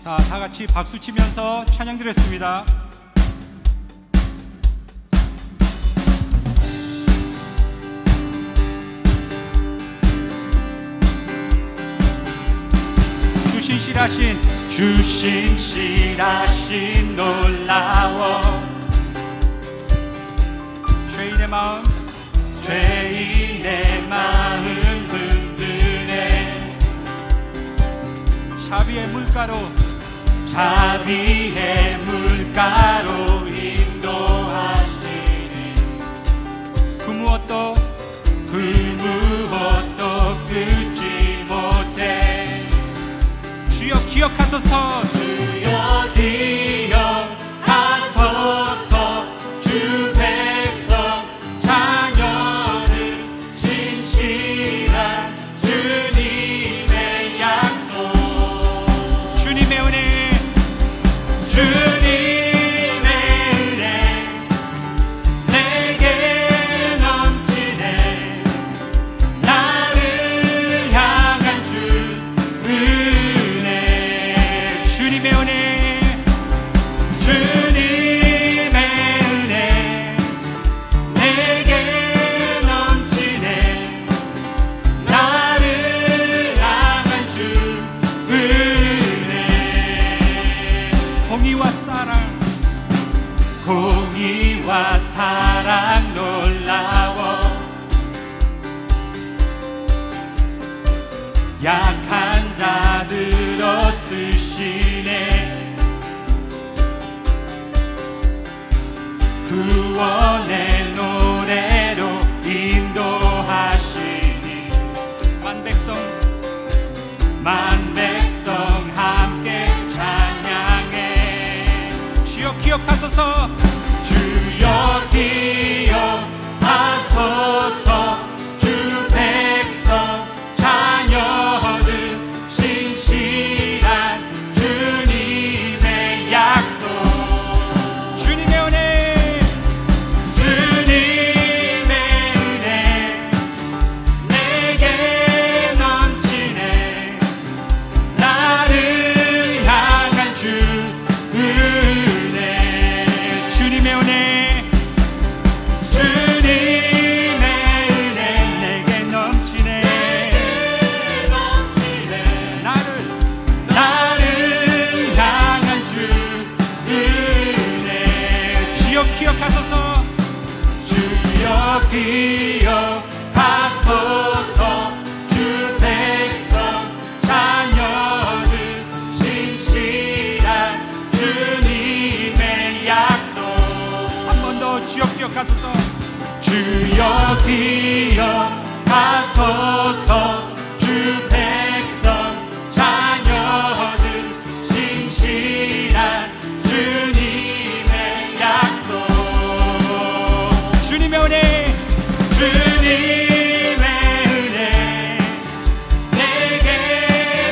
자, 다 같이 박수 치면서 찬양 드렸습니다. 주신실하신 놀라워 죄인의 마음 흔드네 자비의 물가로 인도하시니 그 무엇도 끊지 못해 주여 기억하소서 주여 기억하소서 주 백성 자녀들 신실한 주님의 약속 주님의 은혜 내게 넘치네 나를 향한 주 은혜 주님의 은혜 내게 넘치네 나를 향한 주 은혜 공의와 사랑 놀라워 약한 자들어 쓰시네 구원의 노래로 인도하시니 만 백성 함께 찬양해 주여 기억하소서 주여 기억하소서 주 백성 자녀들 신실한 주님의 약속 주님의 은혜 내게 넘치네 나를 향한 주 은혜 주님의 은혜 내게 넘치네 나를 향한 주 은혜 주여 기억하소서 주여 기억하소서 주 백성 자녀들 신실한 주님의 약속 한 번 더 주여 기억하소서 주여 기억하소서 주 백성 자녀들 신실한 주님의 약속 주님의 은혜 내게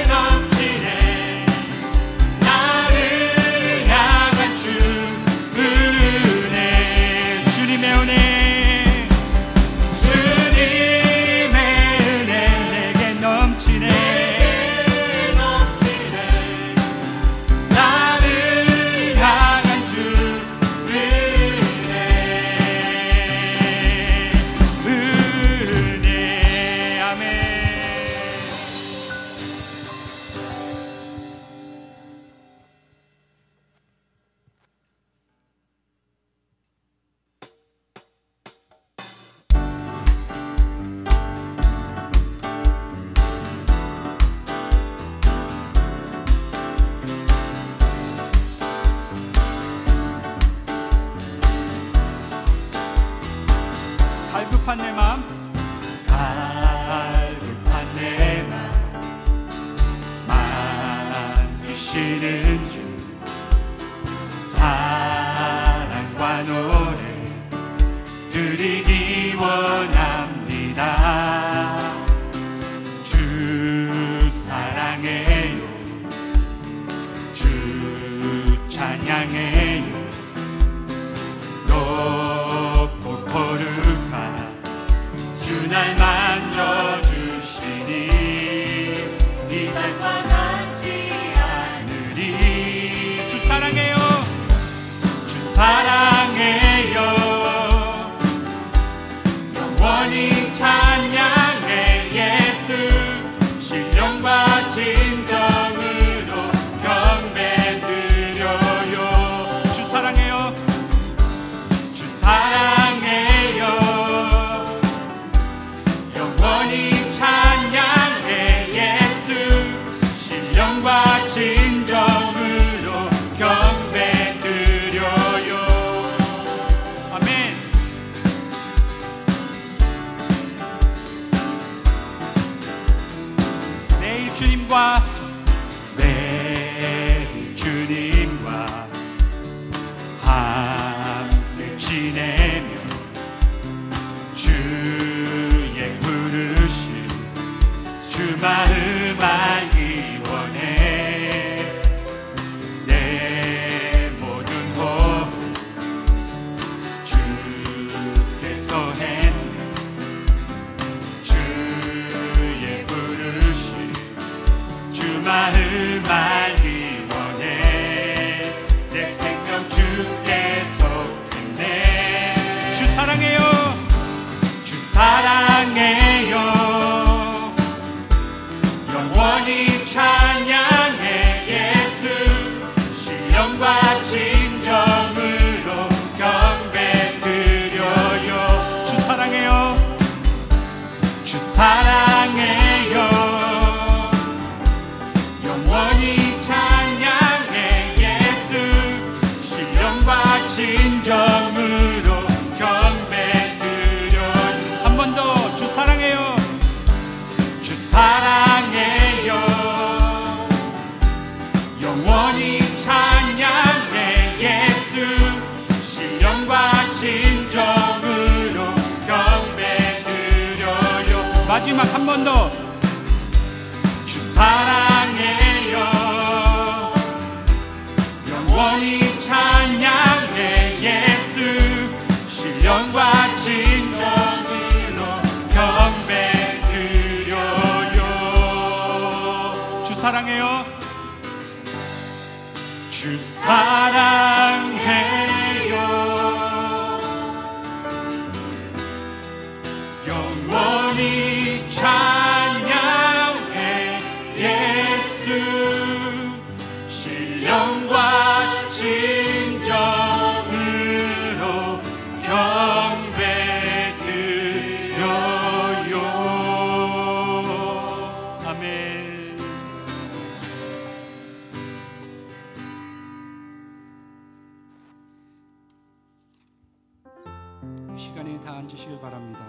넘치네 나를 향한 주 은혜 주님의 은혜 내게 넘치네 나를 향한 주 은혜 아멘. 갈급한 내 마음 갈급한 내 마음 만지시는 주 사랑과 노래 드리기 원합니다 주 사랑해요 주 찬양해요 높고 거룩한 주 날 만져주시니 이전과 같지 않으리 주님과 매일 주님과 함께 지내며 주의 부르심 주 마음 알기 원해. 내 모든 호흡 주께서 했네. 주의 부르심 주 마음 알기 원해. 내 생명 주께 속했네. 주 사랑해요. 주 사랑해요. 영원히 찬양해. 예수 신령과 진정으로 경배 드려요. 주 사랑해요. 주 사랑해요. 영원히 찬양해. 예수 신령과 진정으로 경배 드려요. 한 번 더 주 사랑해요. 주 사랑해요. 영원히 찬양해. 예수 신령과 진정으로 경배 드려요. 마지막 한 번 더. 주 사랑해요. 영원히 찬양해. 예수 신령과 진정으로 경배 드려요. 주 사랑해요. 주 사랑해요. 영원히 찬양해. 예수 신령과 진정으로 경배 드려요. 아멘. 시간이 다 앉으시길 바랍니다.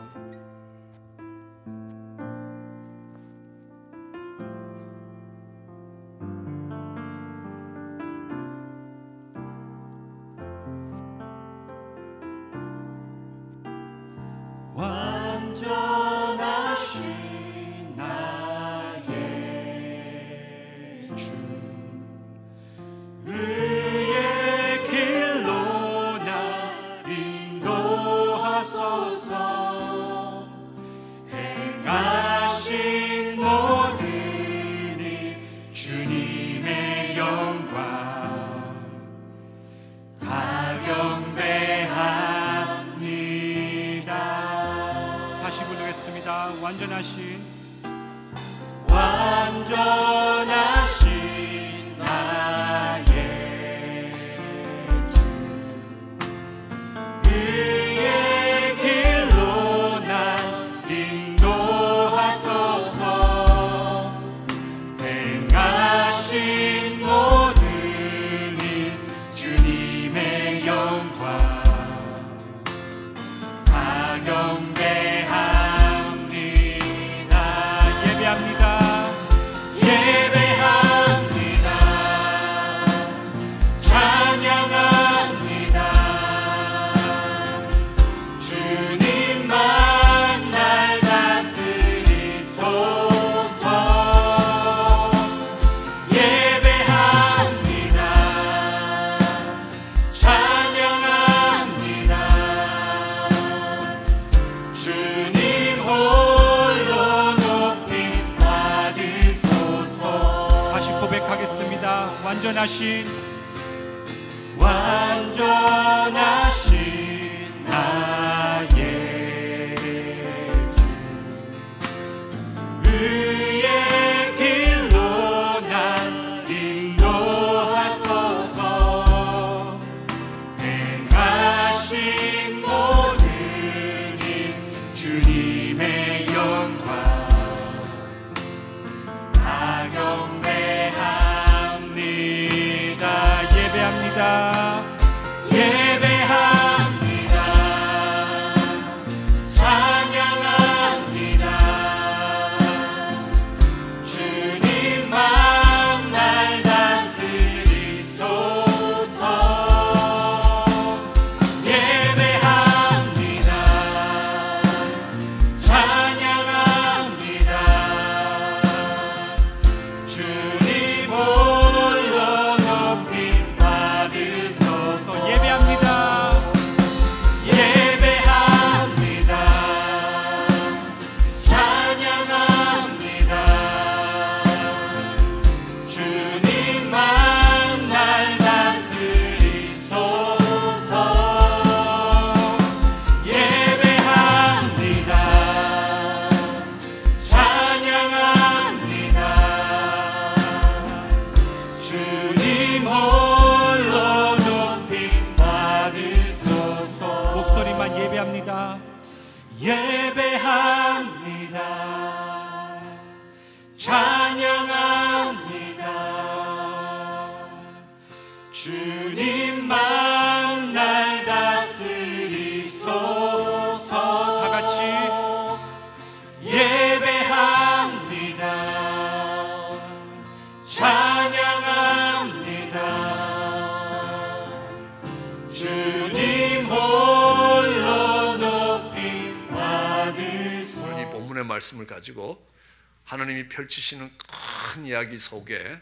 완전하신 나의 주 의의 길로 나 인도하소서. 행하신 모든 일 주님의 영광 다 경배합니다. 다시 부르겠습니다. 완전하신 나의 주 의의 길로 나 인도하소서. 행하신 모든 일 주님의 영광 다 경배합니다. 예배합니다. 예배합니다. 찬양합니다. 주님만 날 다스리소서. 예배합니다. 찬양합니다. 주님 홀로 높임 받으소서. 다시 고백하겠습니다. 완전하신 나의 주 의의 길로 날 인도하소서. 행하신 모든 일 주님의 영광 다 경배합니다. 예배합니다. 예배합니다. 주님만 날 다스리소서. 다 같이 예배합니다. 찬양합니다. 주님 홀로 높이 받으소서. 오늘 이 본문의 말씀을 가지고 하나님이 펼치시는 큰 이야기 속에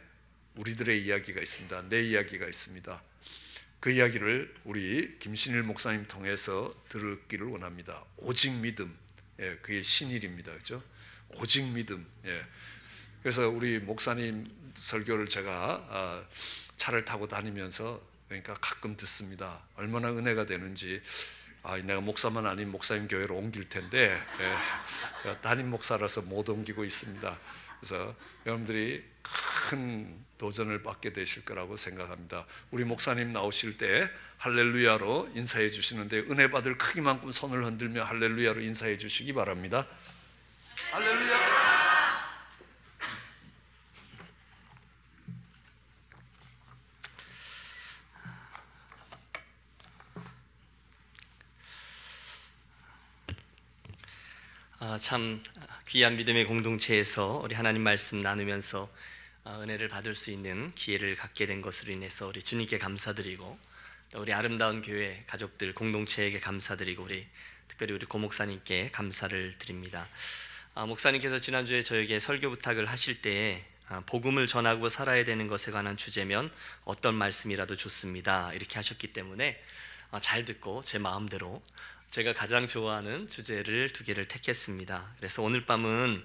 우리들의 이야기가 있습니다. 내 이야기가 있습니다. 그 이야기를 우리 김신일 목사님 통해서 들었기를 원합니다. 오직 믿음, 그게 신일입니다. 그렇죠? 오직 믿음. 그래서 우리 목사님 설교를 제가 차를 타고 다니면서 그러니까 가끔 듣습니다. 얼마나 은혜가 되는지. 내가 목사만 아닌 목사님 교회로 옮길 텐데 제가 담임 목사라서 못 옮기고 있습니다. 그래서 여러분들이 큰 도전을 받게 되실 거라고 생각합니다. 우리 목사님 나오실 때 할렐루야로 인사해 주시는데 은혜 받을 크기만큼 손을 흔들며 할렐루야로 인사해 주시기 바랍니다. 할렐루야. 참 귀한 믿음의 공동체에서 우리 하나님 말씀 나누면서 은혜를 받을 수 있는 기회를 갖게 된 것으로 인해서 우리 주님께 감사드리고, 또 우리 아름다운 교회 가족들 공동체에게 감사드리고, 특별히 우리 고목사님께 감사를 드립니다. 목사님께서 지난주에 저에게 설교 부탁을 하실 때 복음을 전하고 살아야 되는 것에 관한 주제면 어떤 말씀이라도 좋습니다 이렇게 하셨기 때문에 잘 듣고 제 마음대로 제가 가장 좋아하는 주제를 2개를 택했습니다. 그래서 오늘 밤은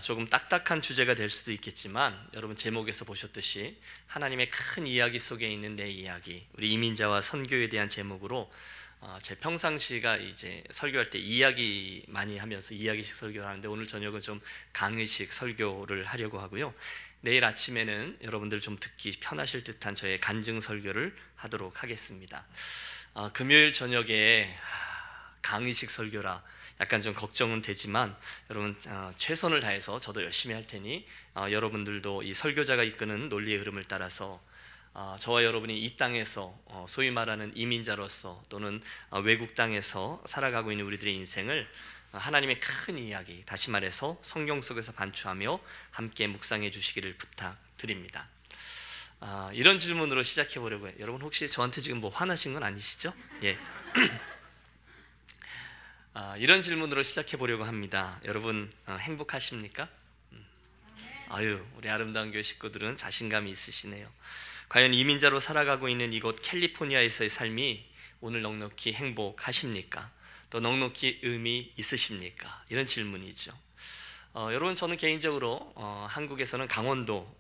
조금 딱딱한 주제가 될 수도 있겠지만, 여러분 제목에서 보셨듯이 하나님의 큰 이야기 속에 있는 내 이야기, 우리 이민자와 선교에 대한 제목으로 제 평상시가 이제 설교할 때 이야기 많이 하면서 이야기식 설교를 하는데, 오늘 저녁은 좀 강의식 설교를 하려고 하고요. 내일 아침에는 여러분들 좀 듣기 편하실 듯한 저의 간증 설교를 하도록 하겠습니다. 금요일 저녁에 강의식 설교라 약간 좀 걱정은 되지만, 여러분 최선을 다해서 저도 열심히 할 테니 여러분들도 이 설교자가 이끄는 논리의 흐름을 따라서 저와 여러분이 이 땅에서 소위 말하는 이민자로서 또는 외국 땅에서 살아가고 있는 우리들의 인생을 하나님의 큰 이야기, 다시 말해서 성경 속에서 반추하며 함께 묵상해 주시기를 부탁드립니다. 이런 질문으로 시작해 보려고 해요. 여러분 혹시 저한테 지금 뭐 화나신 건 아니시죠? 예. 이런 질문으로 시작해 보려고 합니다. 여러분 행복하십니까? 아유, 우리 아름다운 교회 식구들은 자신감이 있으시네요. 과연 이민자로 살아가고 있는 이곳 캘리포니아에서의 삶이 오늘 넉넉히 행복하십니까? 또 넉넉히 의미 있으십니까? 이런 질문이죠. 여러분 저는 개인적으로 한국에서는 강원도,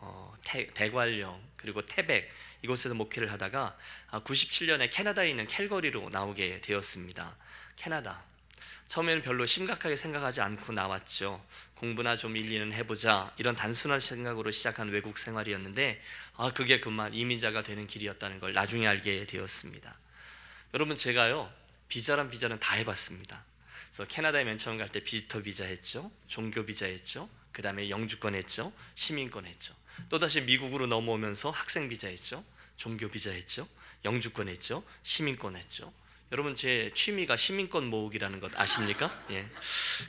대관령 그리고 태백 이곳에서 목회를 하다가 97년에 캐나다에 있는 캘거리로 나오게 되었습니다. 캐나다 처음에는 별로 심각하게 생각하지 않고 나왔죠. 공부나 좀 일리는 해보자, 이런 단순한 생각으로 시작한 외국 생활이었는데 그게 그만 이민자가 되는 길이었다는 걸 나중에 알게 되었습니다. 여러분 제가요 비자란 비자는 다 해봤습니다. 그래서 캐나다에 맨 처음 갈 때 비지터 비자 했죠, 종교 비자 했죠, 그 다음에 영주권 했죠, 시민권 했죠. 또다시 미국으로 넘어오면서 학생 비자 했죠, 종교 비자 했죠, 영주권 했죠, 시민권 했죠. 여러분 제 취미가 시민권 모으기라는 것 아십니까? 예.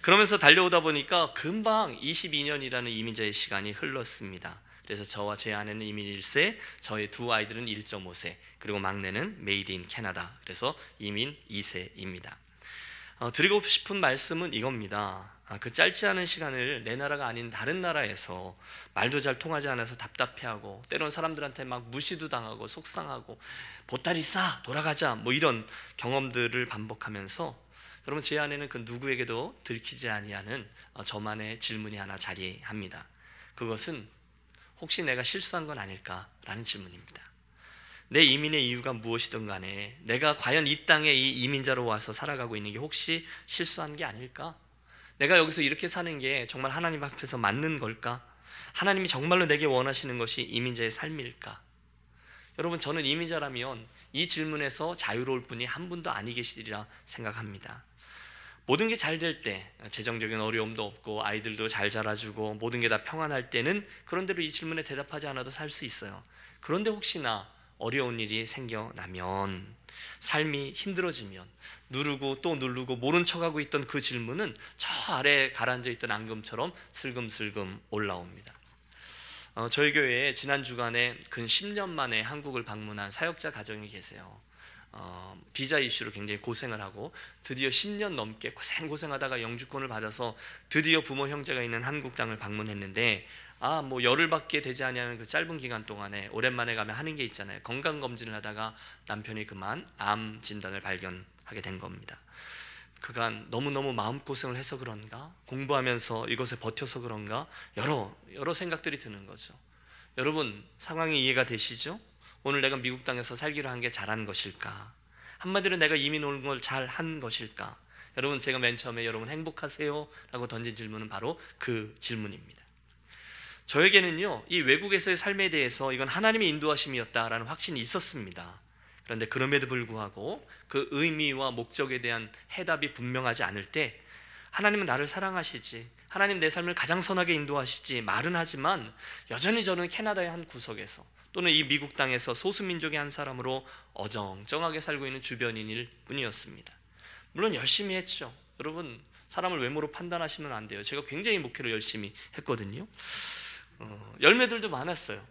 그러면서 달려오다 보니까 금방 22년이라는 이민자의 시간이 흘렀습니다. 그래서 저와 제 아내는 이민 1세, 저의 2 아이들은 1.5세, 그리고 막내는 메이드 인 캐나다, 그래서 이민 2세입니다. 드리고 싶은 말씀은 이겁니다. 그 짧지 않은 시간을 내 나라가 아닌 다른 나라에서 말도 잘 통하지 않아서 답답해하고, 때론 사람들한테 막 무시도 당하고 속상하고 보따리 싸 돌아가자 뭐 이런 경험들을 반복하면서, 여러분 제 안에는 그 누구에게도 들키지 아니하는 저만의 질문이 하나 자리합니다. 그것은 혹시 내가 실수한 건 아닐까라는 질문입니다. 내 이민의 이유가 무엇이든 간에 내가 과연 이 땅에 이 이민자로 와서 살아가고 있는 게 혹시 실수한 게 아닐까? 내가 여기서 이렇게 사는 게 정말 하나님 앞에서 맞는 걸까? 하나님이 정말로 내게 원하시는 것이 이민자의 삶일까? 여러분 저는 이민자라면 이 질문에서 자유로울 분이 한 분도 아니 계시리라 생각합니다. 모든 게 잘 될 때, 재정적인 어려움도 없고 아이들도 잘 자라주고 모든 게 다 평안할 때는 그런 대로 이 질문에 대답하지 않아도 살 수 있어요. 그런데 혹시나 어려운 일이 생겨나면, 삶이 힘들어지면 누르고 또 누르고 모른 척하고 있던 그 질문은 저 아래에 가라앉아 있던 앙금처럼 슬금슬금 올라옵니다. 저희 교회에 지난 주간에 근 10년 만에 한국을 방문한 사역자 가정이 계세요. 비자 이슈로 굉장히 고생을 하고 드디어 10년 넘게 고생하다가 영주권을 받아서 드디어 부모 형제가 있는 한국 땅을 방문했는데, 뭐 열흘밖에 되지 않은 그 짧은 기간 동안에 오랜만에 가면 하는 게 있잖아요. 건강검진을 하다가 남편이 그만 암 진단을 발견하게 된 겁니다. 그간 너무너무 마음고생을 해서 그런가, 공부하면서 이것에 버텨서 그런가, 여러 생각들이 드는 거죠. 여러분, 상황이 이해가 되시죠? 오늘 내가 미국 땅에서 살기로 한 게 잘한 것일까? 한마디로 내가 이민 온 걸 잘한 것일까? 여러분, 제가 맨 처음에 여러분 행복하세요? 라고 던진 질문은 바로 그 질문입니다. 저에게는요, 이 외국에서의 삶에 대해서 이건 하나님의 인도하심이었다라는 확신이 있었습니다. 그런데 그럼에도 불구하고 그 의미와 목적에 대한 해답이 분명하지 않을 때, 하나님은 나를 사랑하시지, 하나님 내 삶을 가장 선하게 인도하시지 말은 하지만 여전히 저는 캐나다의 한 구석에서 또는 이 미국 땅에서 소수민족의 한 사람으로 어정쩡하게 살고 있는 주변인일 뿐이었습니다. 물론 열심히 했죠. 여러분, 사람을 외모로 판단하시면 안 돼요. 제가 굉장히 목회를 열심히 했거든요. 열매들도 많았어요.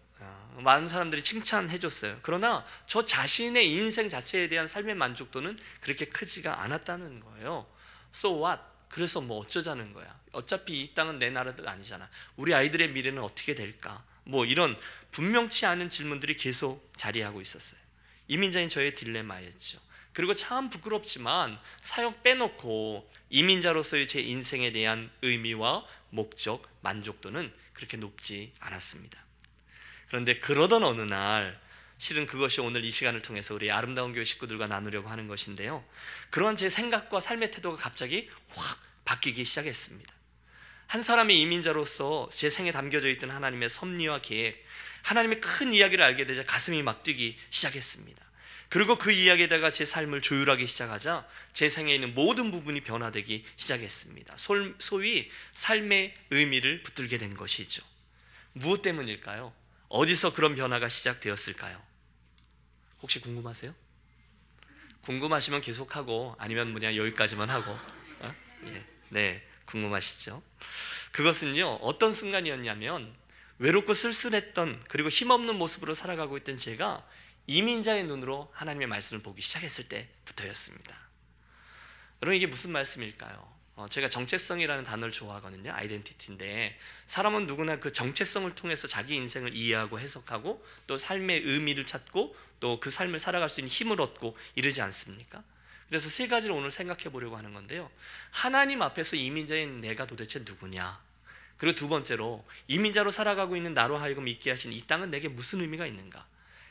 많은 사람들이 칭찬해 줬어요. 그러나 저 자신의 인생 자체에 대한 삶의 만족도는 그렇게 크지가 않았다는 거예요. So what? 그래서 뭐 어쩌자는 거야. 어차피 이 땅은 내 나라가 아니잖아. 우리 아이들의 미래는 어떻게 될까? 뭐 이런 분명치 않은 질문들이 계속 자리하고 있었어요. 이민자인 저의 딜레마였죠. 그리고 참 부끄럽지만 사역 빼놓고 이민자로서의 제 인생에 대한 의미와 목적, 만족도는 그렇게 높지 않았습니다. 그런데 그러던 어느 날, 실은 그것이 오늘 이 시간을 통해서 우리 아름다운 교회 식구들과 나누려고 하는 것인데요, 그러한 제 생각과 삶의 태도가 갑자기 확 바뀌기 시작했습니다. 한 사람의 이민자로서 제 생에 담겨져 있던 하나님의 섭리와 계획, 하나님의 큰 이야기를 알게 되자 가슴이 막 뛰기 시작했습니다. 그리고 그 이야기에다가 제 삶을 조율하기 시작하자 제 생에 있는 모든 부분이 변화되기 시작했습니다. 소위 삶의 의미를 붙들게 된 것이죠. 무엇 때문일까요? 어디서 그런 변화가 시작되었을까요? 혹시 궁금하세요? 궁금하시면 계속하고, 아니면 그냥 여기까지만 하고. 네, 궁금하시죠? 그것은요, 어떤 순간이었냐면 외롭고 쓸쓸했던, 그리고 힘없는 모습으로 살아가고 있던 제가 이민자의 눈으로 하나님의 말씀을 보기 시작했을 때부터였습니다. 여러분, 이게 무슨 말씀일까요? 제가 정체성이라는 단어를 좋아하거든요. 아이덴티티인데, 사람은 누구나 그 정체성을 통해서 자기 인생을 이해하고 해석하고 또 삶의 의미를 찾고 또 그 삶을 살아갈 수 있는 힘을 얻고 이러지 않습니까? 그래서 세 가지를 오늘 생각해 보려고 하는 건데요, 하나님 앞에서 이민자인 내가 도대체 누구냐, 그리고 두 번째로 이민자로 살아가고 있는 나로 하여금 있게 하신 이 땅은 내게 무슨 의미가 있는가,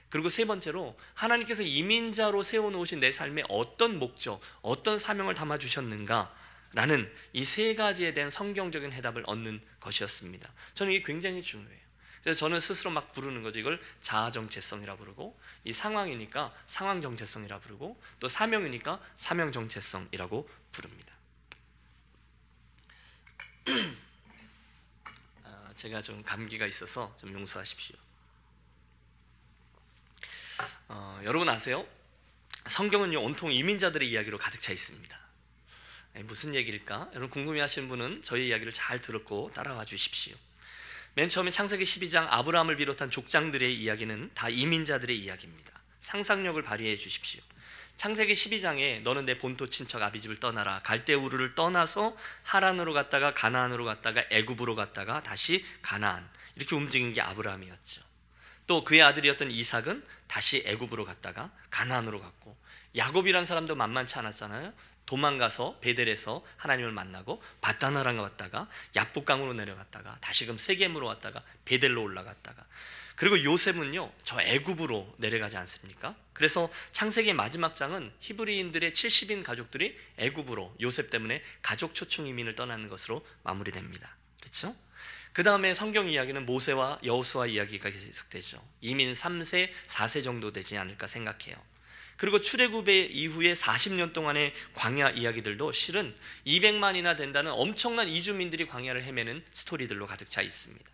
그리고 세 번째로 하나님께서 이민자로 세워놓으신 내 삶에 어떤 목적, 어떤 사명을 담아주셨는가 라는 이 세 가지에 대한 성경적인 해답을 얻는 것이었습니다. 저는 이게 굉장히 중요해요. 그래서 저는 스스로 막 부르는 거죠. 이걸 자아정체성이라 부르고, 이 상황이니까 상황정체성이라 부르고, 또 사명이니까 사명정체성이라고 부릅니다. 제가 좀 감기가 있어서 좀 용서하십시오. 여러분 아세요? 성경은요, 온통 이민자들의 이야기로 가득 차 있습니다. 무슨 얘기일까? 여러분 궁금해하시는 분은 저희 이야기를 잘 들었고 따라와 주십시오. 맨 처음에 창세기 12장 아브라함을 비롯한 족장들의 이야기는 다 이민자들의 이야기입니다. 상상력을 발휘해 주십시오. 창세기 12장에 너는 내 본토 친척 아비집을 떠나라, 갈대우르를 떠나서 하란으로 갔다가 가나안으로 갔다가 애굽으로 갔다가 다시 가나안, 이렇게 움직인 게 아브라함이었죠. 또 그의 아들이었던 이삭은 다시 애굽으로 갔다가 가나안으로 갔고, 야곱이란 사람도 만만치 않았잖아요. 도망가서 베델에서 하나님을 만나고 바다나랑 갔다가 야복강으로 내려갔다가 다시금 세겜으로 왔다가 베델로 올라갔다가, 그리고 요셉은요 저 애굽으로 내려가지 않습니까? 그래서 창세기 마지막 장은 히브리인들의 70인 가족들이 애굽으로 요셉 때문에 가족 초청 이민을 떠나는 것으로 마무리됩니다. 그렇죠? 그 다음에 성경 이야기는 모세와 여호수아 이야기가 계속되죠. 이민 3세, 4세 정도 되지 않을까 생각해요. 그리고 출애굽의 이후에 40년 동안의 광야 이야기들도 실은 200만이나 된다는 엄청난 이주민들이 광야를 헤매는 스토리들로 가득 차 있습니다.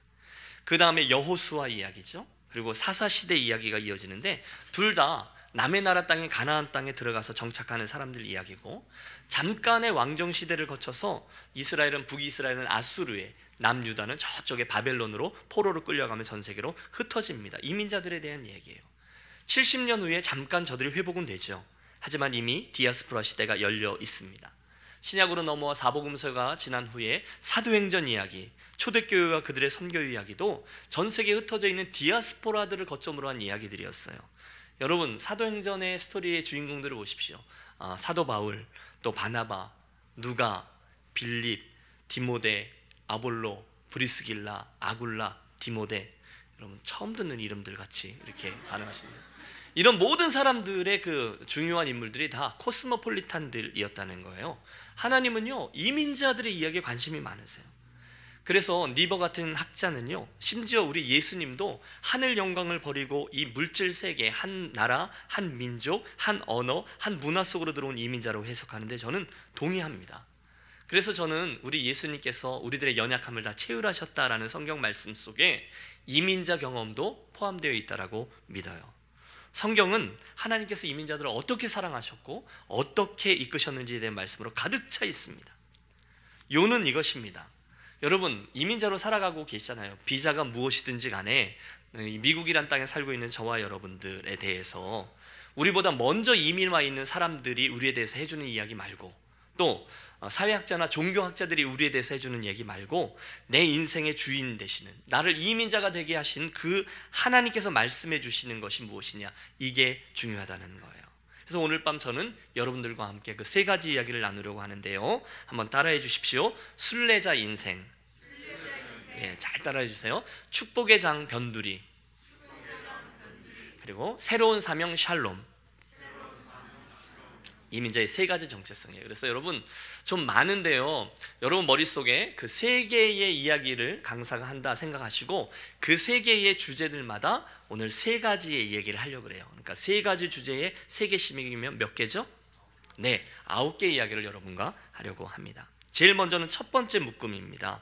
그 다음에 여호수아 이야기죠. 그리고 사사시대 이야기가 이어지는데 둘 다 남의 나라 땅인 가나안 땅에 들어가서 정착하는 사람들 이야기고, 잠깐의 왕정 시대를 거쳐서 이스라엘은, 북이스라엘은 아수르에, 남유다는 저쪽에 바벨론으로 포로로 끌려가며 전 세계로 흩어집니다. 이민자들에 대한 얘기예요. 70년 후에 잠깐 저들이 회복은 되죠. 하지만 이미 디아스포라 시대가 열려 있습니다. 신약으로 넘어와 사복음서가 지난 후에 사도행전 이야기, 초대교회와 그들의 선교 이야기도 전 세계에 흩어져 있는 디아스포라들을 거점으로 한 이야기들이었어요. 여러분, 사도행전의 스토리의 주인공들을 보십시오. 사도 바울, 또 바나바, 누가, 빌립, 디모데, 아볼로, 브리스길라, 아굴라, 디모데, 여러분 처음 듣는 이름들 같이 이렇게 가능하십니다. 이런 모든 사람들의 그 중요한 인물들이 다 코스모폴리탄들이었다는 거예요. 하나님은요, 이민자들의 이야기에 관심이 많으세요. 그래서 니버 같은 학자는요, 심지어 우리 예수님도 하늘 영광을 버리고 이 물질 세계, 한 나라, 한 민족, 한 언어, 한 문화 속으로 들어온 이민자라고 해석하는데 저는 동의합니다. 그래서 저는 우리 예수님께서 우리들의 연약함을 다 채울하셨다라는 성경 말씀 속에 이민자 경험도 포함되어 있다라고 믿어요. 성경은 하나님께서 이민자들을 어떻게 사랑하셨고 어떻게 이끄셨는지에 대한 말씀으로 가득 차 있습니다. 요는 이것입니다. 여러분, 이민자로 살아가고 계시잖아요. 비자가 무엇이든지 간에 미국이란 땅에 살고 있는 저와 여러분들에 대해서 우리보다 먼저 이민 와 있는 사람들이 우리에 대해서 해주는 이야기 말고, 또 사회학자나 종교학자들이 우리에 대해서 해주는 얘기 말고, 내 인생의 주인 되시는, 나를 이민자가 되게 하신 그 하나님께서 말씀해 주시는 것이 무엇이냐, 이게 중요하다는 거예요. 그래서 오늘 밤 저는 여러분들과 함께 그 세 가지 이야기를 나누려고 하는데요, 한번 따라해 주십시오. 순례자 인생. 예, 잘 따라해 주세요. 축복의 장 변두리, 그리고 새로운 사명 샬롬. 이민자의 세 가지 정체성이에요. 그래서 여러분 좀 많은데요, 여러분 머릿속에 그 세 개의 이야기를 강사가 한다 생각하시고 그 세 개의 주제들마다 오늘 세 가지의 얘기를 하려고 그래요. 그러니까 세 가지 주제에 세 개씩이면 몇 개죠? 네, 9개 이야기를 여러분과 하려고 합니다. 제일 먼저는 첫 번째 묶음입니다.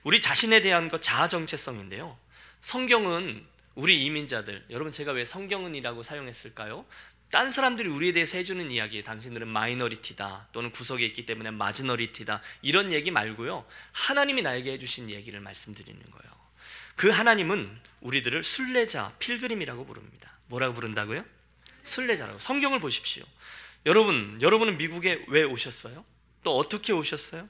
우리 자신에 대한 것, 자아 정체성인데요, 성경은 우리 이민자들, 여러분 제가 왜 성경은이라고 사용했을까요? 딴 사람들이 우리에 대해서 해주는 이야기, 당신들은 마이너리티다 또는 구석에 있기 때문에 마지너리티다, 이런 얘기 말고요, 하나님이 나에게 해주신 얘기를 말씀드리는 거예요. 그 하나님은 우리들을 순례자, 필그림이라고 부릅니다. 뭐라고 부른다고요? 순례자라고. 성경을 보십시오. 여러분은 미국에 왜 오셨어요? 또 어떻게 오셨어요?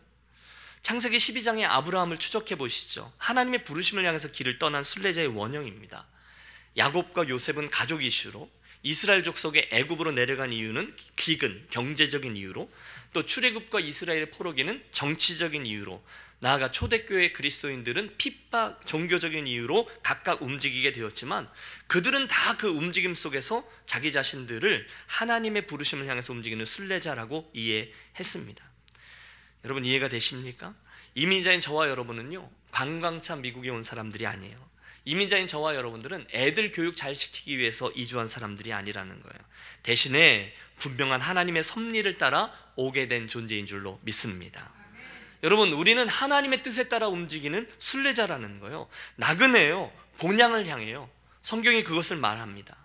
창세기 12장의 아브라함을 추적해 보시죠. 하나님의 부르심을 향해서 길을 떠난 순례자의 원형입니다. 야곱과 요셉은 가족 이슈로, 이스라엘 족속의 애굽으로 내려간 이유는 기근, 경제적인 이유로, 또 출애굽과 이스라엘의 포로기는 정치적인 이유로, 나아가 초대교회 그리스도인들은 핍박, 종교적인 이유로 각각 움직이게 되었지만 그들은 다 그 움직임 속에서 자기 자신들을 하나님의 부르심을 향해서 움직이는 순례자라고 이해했습니다. 여러분 이해가 되십니까? 이민자인 저와 여러분은요, 관광차 미국에 온 사람들이 아니에요. 이민자인 저와 여러분들은 애들 교육 잘 시키기 위해서 이주한 사람들이 아니라는 거예요. 대신에 분명한 하나님의 섭리를 따라 오게 된 존재인 줄로 믿습니다. 여러분, 우리는 하나님의 뜻에 따라 움직이는 순례자라는 거예요. 나그네요, 본향을 향해요. 성경이 그것을 말합니다.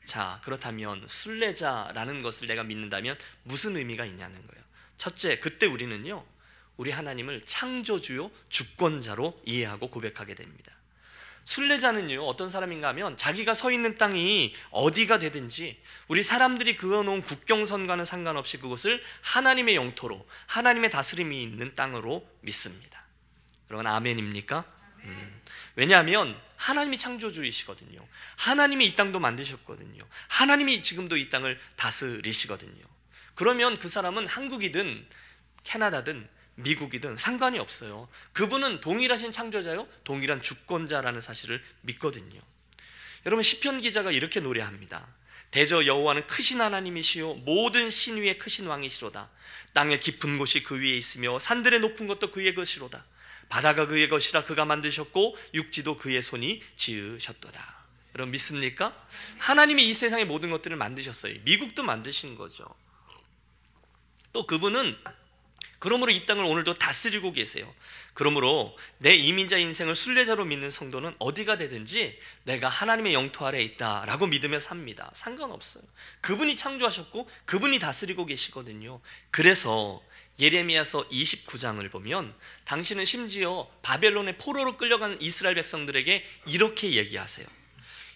자, 그렇다면 순례자라는 것을 내가 믿는다면 무슨 의미가 있냐는 거예요. 첫째, 그때 우리는요, 우리 하나님을 창조주요 주권자로 이해하고 고백하게 됩니다. 순례자는요, 어떤 사람인가 하면 자기가 서 있는 땅이 어디가 되든지 우리 사람들이 그어놓은 국경선과는 상관없이 그것을 하나님의 영토로, 하나님의 다스림이 있는 땅으로 믿습니다. 여러분 아멘입니까? 왜냐하면 하나님이 창조주이시거든요. 하나님이 이 땅도 만드셨거든요. 하나님이 지금도 이 땅을 다스리시거든요. 그러면 그 사람은 한국이든 캐나다든 미국이든 상관이 없어요. 그분은 동일하신 창조자요, 동일한 주권자라는 사실을 믿거든요. 여러분 시편 기자가 이렇게 노래합니다. 대저 여호와는 크신 하나님이시요 모든 신 위에 크신 왕이시로다. 땅의 깊은 곳이 그 위에 있으며 산들의 높은 것도 그의 것이로다. 바다가 그의 것이라 그가 만드셨고 육지도 그의 손이 지으셨도다. 여러분 믿습니까? 하나님이 이 세상의 모든 것들을 만드셨어요. 미국도 만드신 거죠. 또 그분은 그러므로 이 땅을 오늘도 다스리고 계세요. 그러므로 내 이민자 인생을 순례자로 믿는 성도는 어디가 되든지 내가 하나님의 영토 아래에 있다라고 믿으며 삽니다. 상관없어요. 그분이 창조하셨고 그분이 다스리고 계시거든요. 그래서 예레미야서 29장을 보면 당신은 심지어 바벨론의 포로로 끌려간 이스라엘 백성들에게 이렇게 얘기하세요.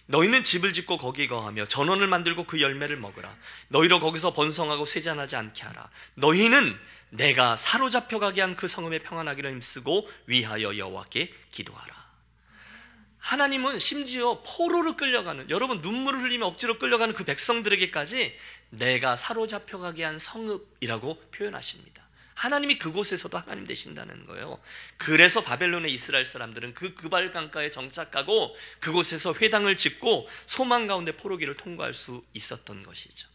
너희는 집을 짓고 거기에 거하며 전원을 만들고 그 열매를 먹으라. 너희로 거기서 번성하고 쇠잔하지 않게 하라. 너희는 내가 사로잡혀가게 한 그 성읍에 평안하기를 힘쓰고 위하여 여호와께 기도하라. 하나님은 심지어 포로로 끌려가는, 여러분 눈물을 흘리며 억지로 끌려가는 그 백성들에게까지 내가 사로잡혀가게 한 성읍이라고 표현하십니다. 하나님이 그곳에서도 하나님 되신다는 거예요. 그래서 바벨론의 이스라엘 사람들은 그 그발 강가에 정착하고 그곳에서 회당을 짓고 소망 가운데 포로기를 통과할 수 있었던 것이죠.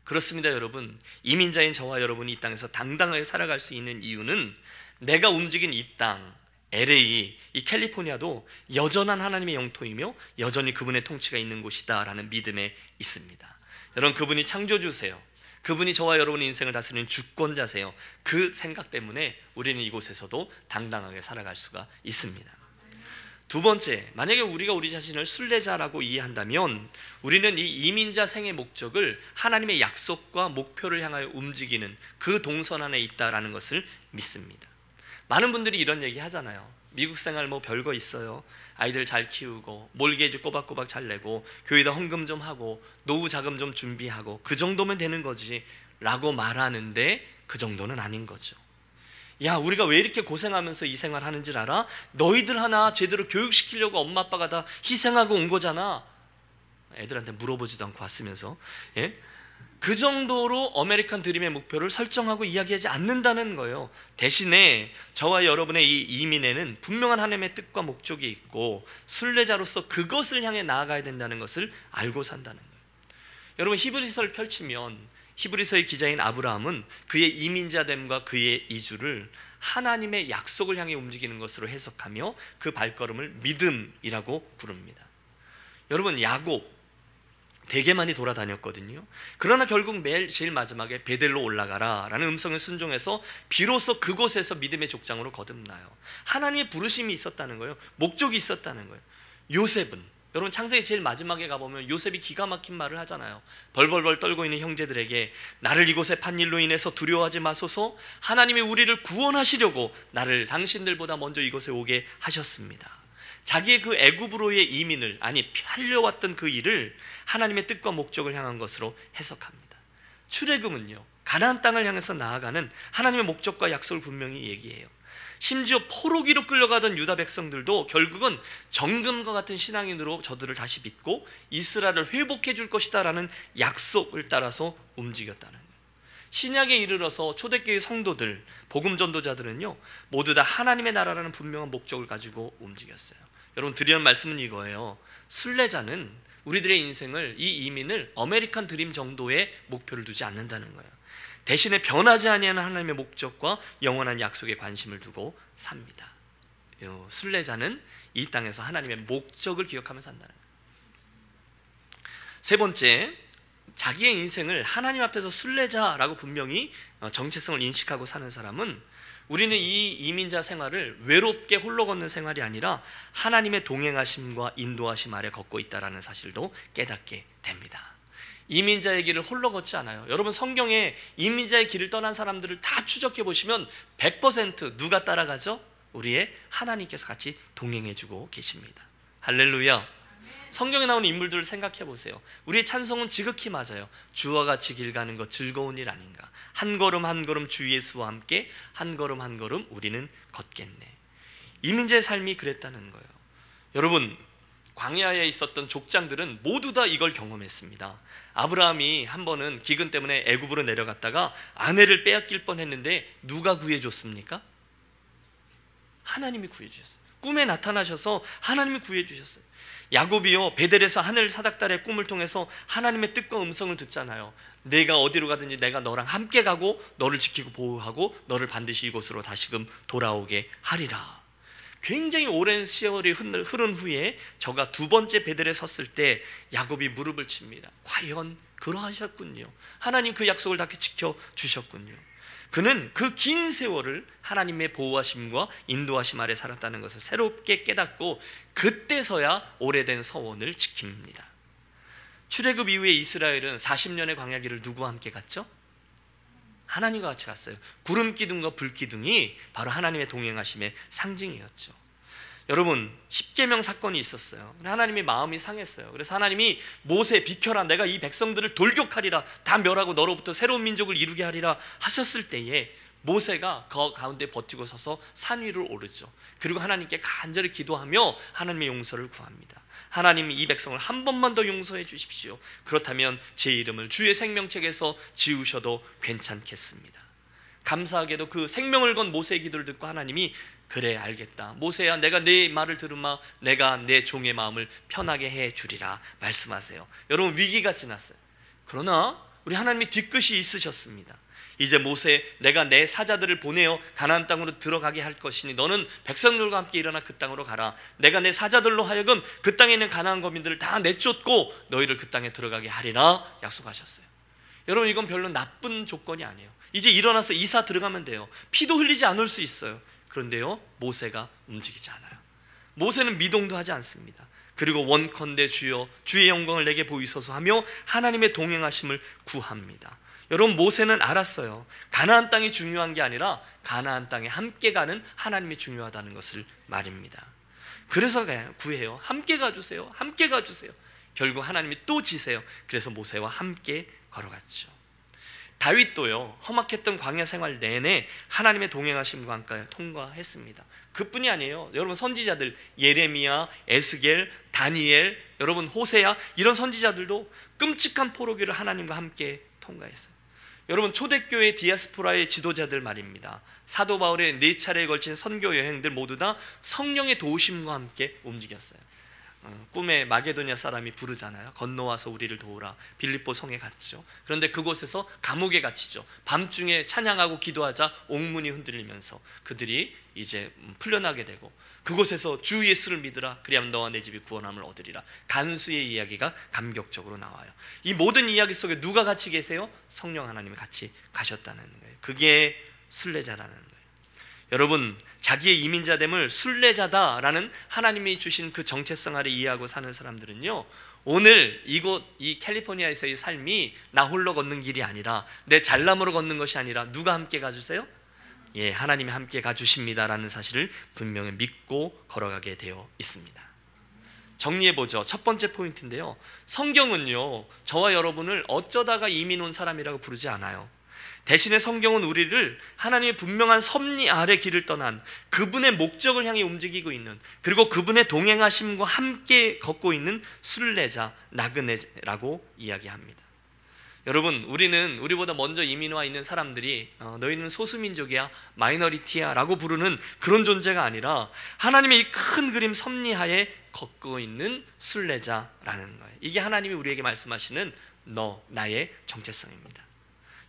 그렇습니다. 여러분, 이민자인 저와 여러분이 이 땅에서 당당하게 살아갈 수 있는 이유는 내가 움직인 이 땅, LA, 이 캘리포니아도 여전한 하나님의 영토이며 여전히 그분의 통치가 있는 곳이다 라는 믿음에 있습니다. 여러분, 그분이 창조주세요. 그분이 저와 여러분의 인생을 다스리는 주권자세요. 그 생각 때문에 우리는 이곳에서도 당당하게 살아갈 수가 있습니다. 두 번째, 만약에 우리가 우리 자신을 순례자라고 이해한다면 우리는 이 이민자 생의 목적을 하나님의 약속과 목표를 향하여 움직이는 그 동선 안에 있다라는 것을 믿습니다. 많은 분들이 이런 얘기 하잖아요. 미국 생활 뭐 별거 있어요. 아이들 잘 키우고 몰게이지 꼬박꼬박 잘 내고 교회에다 헌금 좀 하고 노후 자금 좀 준비하고 그 정도면 되는 거지 라고 말하는데 그 정도는 아닌 거죠. 야, 우리가 왜 이렇게 고생하면서 이 생활 하는지 알아? 너희들 하나 제대로 교육시키려고 엄마 아빠가 다 희생하고 온 거잖아. 애들한테 물어보지도 않고 왔으면서, 예? 그 정도로 아메리칸 드림의 목표를 설정하고 이야기하지 않는다는 거예요. 대신에 저와 여러분의 이 이민에는 분명한 하나님의 뜻과 목적이 있고 순례자로서 그것을 향해 나아가야 된다는 것을 알고 산다는 거예요. 여러분, 히브리서를 펼치면 히브리서의 기자인 아브라함은 그의 이민자됨과 그의 이주를 하나님의 약속을 향해 움직이는 것으로 해석하며 그 발걸음을 믿음이라고 부릅니다. 여러분, 야곱 되게 많이 돌아다녔거든요. 그러나 결국 매일 제일 마지막에 베델로 올라가라 라는 음성에 순종해서 비로소 그곳에서 믿음의 족장으로 거듭나요. 하나님의 부르심이 있었다는 거예요. 목적이 있었다는 거예요. 요셉은, 여러분 창세기 제일 마지막에 가보면 요셉이 기가 막힌 말을 하잖아요. 벌벌벌 떨고 있는 형제들에게 나를 이곳에 판 일로 인해서 두려워하지 마소서, 하나님이 우리를 구원하시려고 나를 당신들보다 먼저 이곳에 오게 하셨습니다. 자기의 그 애굽으로의 이민을, 아니 팔려왔던 그 일을 하나님의 뜻과 목적을 향한 것으로 해석합니다. 출애굽은요, 가나안 땅을 향해서 나아가는 하나님의 목적과 약속을 분명히 얘기해요. 심지어 포로기로 끌려가던 유다 백성들도 결국은 정금과 같은 신앙인으로 저들을 다시 믿고 이스라엘을 회복해 줄 것이다 라는 약속을 따라서 움직였다는 거예요. 신약에 이르러서 초대교회 성도들, 복음 전도자들은요 모두 다 하나님의 나라라는 분명한 목적을 가지고 움직였어요. 여러분, 드리는 말씀은 이거예요. 순례자는 우리들의 인생을, 이 이민을 아메리칸 드림 정도의 목표를 두지 않는다는 거예요. 대신에 변하지 아니하는 하나님의 목적과 영원한 약속에 관심을 두고 삽니다. 순례자는 이 땅에서 하나님의 목적을 기억하며 산다는 거예요. 세 번째, 자기의 인생을 하나님 앞에서 순례자라고 분명히 정체성을 인식하고 사는 사람은, 우리는 이 이민자 생활을 외롭게 홀로 걷는 생활이 아니라 하나님의 동행하심과 인도하심 아래 걷고 있다는 사실도 깨닫게 됩니다. 이민자의 길을 홀로 걷지 않아요. 여러분, 성경에 이민자의 길을 떠난 사람들을 다 추적해 보시면 100% 누가 따라가죠? 우리의 하나님께서 같이 동행해주고 계십니다. 할렐루야. 성경에 나오는 인물들을 생각해 보세요. 우리의 찬송은 지극히 맞아요. 주와 같이 길 가는 것 즐거운 일 아닌가. 한 걸음 한 걸음 주 예수와 함께 한 걸음 한 걸음 우리는 걷겠네. 이민자의 삶이 그랬다는 거예요. 여러분, 광야에 있었던 족장들은 모두 다 이걸 경험했습니다. 아브라함이 한 번은 기근 때문에 애굽으로 내려갔다가 아내를 빼앗길 뻔했는데 누가 구해줬습니까? 하나님이 구해주셨어요. 꿈에 나타나셔서 하나님이 구해주셨어요. 야곱이요, 베델에서 하늘 사닥달의 꿈을 통해서 하나님의 뜻과 음성을 듣잖아요. 내가 어디로 가든지 내가 너랑 함께 가고 너를 지키고 보호하고 너를 반드시 이곳으로 다시금 돌아오게 하리라. 굉장히 오랜 세월이 흐른 후에 저가 두 번째 베델에 섰을 때 야곱이 무릎을 칩니다. 과연 그러하셨군요. 하나님 그 약속을 다 지켜주셨군요. 그는 그 긴 세월을 하나님의 보호하심과 인도하심 아래 살았다는 것을 새롭게 깨닫고 그때서야 오래된 서원을 지킵니다. 출애굽 이후에 이스라엘은 40년의 광야길을 누구와 함께 갔죠? 하나님과 같이 갔어요. 구름 기둥과 불 기둥이 바로 하나님의 동행하심의 상징이었죠. 여러분, 십계명 사건이 있었어요. 하나님의 마음이 상했어요. 그래서 하나님이 모세 비켜라, 내가 이 백성들을 돌격하리라, 다 멸하고 너로부터 새로운 민족을 이루게 하리라 하셨을 때에 모세가 그 가운데 버티고 서서 산 위를 오르죠. 그리고 하나님께 간절히 기도하며 하나님의 용서를 구합니다. 하나님, 이 백성을 한 번만 더 용서해 주십시오. 그렇다면 제 이름을 주의 생명책에서 지우셔도 괜찮겠습니다. 감사하게도 그 생명을 건 모세의 기도를 듣고 하나님이 그래, 알겠다, 모세야, 내가 네 말을 들으마 내가 내 종의 마음을 편하게 해 주리라 말씀하세요. 여러분, 위기가 지났어요. 그러나 우리 하나님이 뒤끝이 있으셨습니다. 이제 모세, 내가 내 사자들을 보내어 가나안 땅으로 들어가게 할 것이니 너는 백성들과 함께 일어나 그 땅으로 가라. 내가 내 사자들로 하여금 그 땅에 있는 가나안 거민들을 다 내쫓고 너희를 그 땅에 들어가게 하리라 약속하셨어요. 여러분, 이건 별로 나쁜 조건이 아니에요. 이제 일어나서 이사 들어가면 돼요. 피도 흘리지 않을 수 있어요. 그런데요, 모세가 움직이지 않아요. 모세는 미동도 하지 않습니다. 그리고 원컨대 주여 주의 영광을 내게 보이소서 하며 하나님의 동행하심을 구합니다. 여러분, 모세는 알았어요. 가나안 땅이 중요한 게 아니라 가나안 땅에 함께 가는 하나님이 중요하다는 것을 말입니다. 그래서 구해요. 함께 가주세요. 함께 가주세요. 결국 하나님이 또 지세요. 그래서 모세와 함께 걸어갔죠. 다윗도요, 험악했던 광야 생활 내내 하나님의 동행하심과 함께 통과했습니다. 그뿐이 아니에요. 여러분, 선지자들 예레미야, 에스겔, 다니엘, 여러분 호세야, 이런 선지자들도 끔찍한 포로기를 하나님과 함께 통과했어요. 여러분, 초대교회 디아스포라의 지도자들 말입니다. 사도 바울의 4차례에 걸친 선교 여행들 모두 다 성령의 도우심과 함께 움직였어요. 꿈에 마게도냐 사람이 부르잖아요. 건너와서 우리를 도우라. 빌립보 성에 갔죠. 그런데 그곳에서 감옥에 갇히죠. 밤중에 찬양하고 기도하자 옥문이 흔들리면서 그들이 이제 풀려나게 되고, 그곳에서 주 예수를 믿으라. 그리하면 너와 내 집이 구원함을 얻으리라. 간수의 이야기가 감격적으로 나와요. 이 모든 이야기 속에 누가 같이 계세요? 성령 하나님이 같이 가셨다는 거예요. 그게 순례자라는 거예요. 여러분, 자기의 이민자됨을 순례자다라는 하나님이 주신 그 정체성 아래 이해하고 사는 사람들은요, 오늘 이곳 이 캘리포니아에서의 삶이 나 홀로 걷는 길이 아니라, 내 잘남으로 걷는 것이 아니라 누가 함께 가주세요? 예, 하나님이 함께 가주십니다라는 사실을 분명히 믿고 걸어가게 되어 있습니다. 정리해보죠. 첫 번째 포인트인데요, 성경은요, 저와 여러분을 어쩌다가 이민 온 사람이라고 부르지 않아요. 대신에 성경은 우리를 하나님의 분명한 섭리 아래 길을 떠난 그분의 목적을 향해 움직이고 있는, 그리고 그분의 동행하심과 함께 걷고 있는 순례자, 나그네라고 이야기합니다. 여러분, 우리는 우리보다 먼저 이민 와 있는 사람들이 너희는 소수민족이야, 마이너리티야 라고 부르는 그런 존재가 아니라 하나님의 이 큰 그림 섭리하에 걷고 있는 순례자라는 거예요. 이게 하나님이 우리에게 말씀하시는 너, 나의 정체성입니다.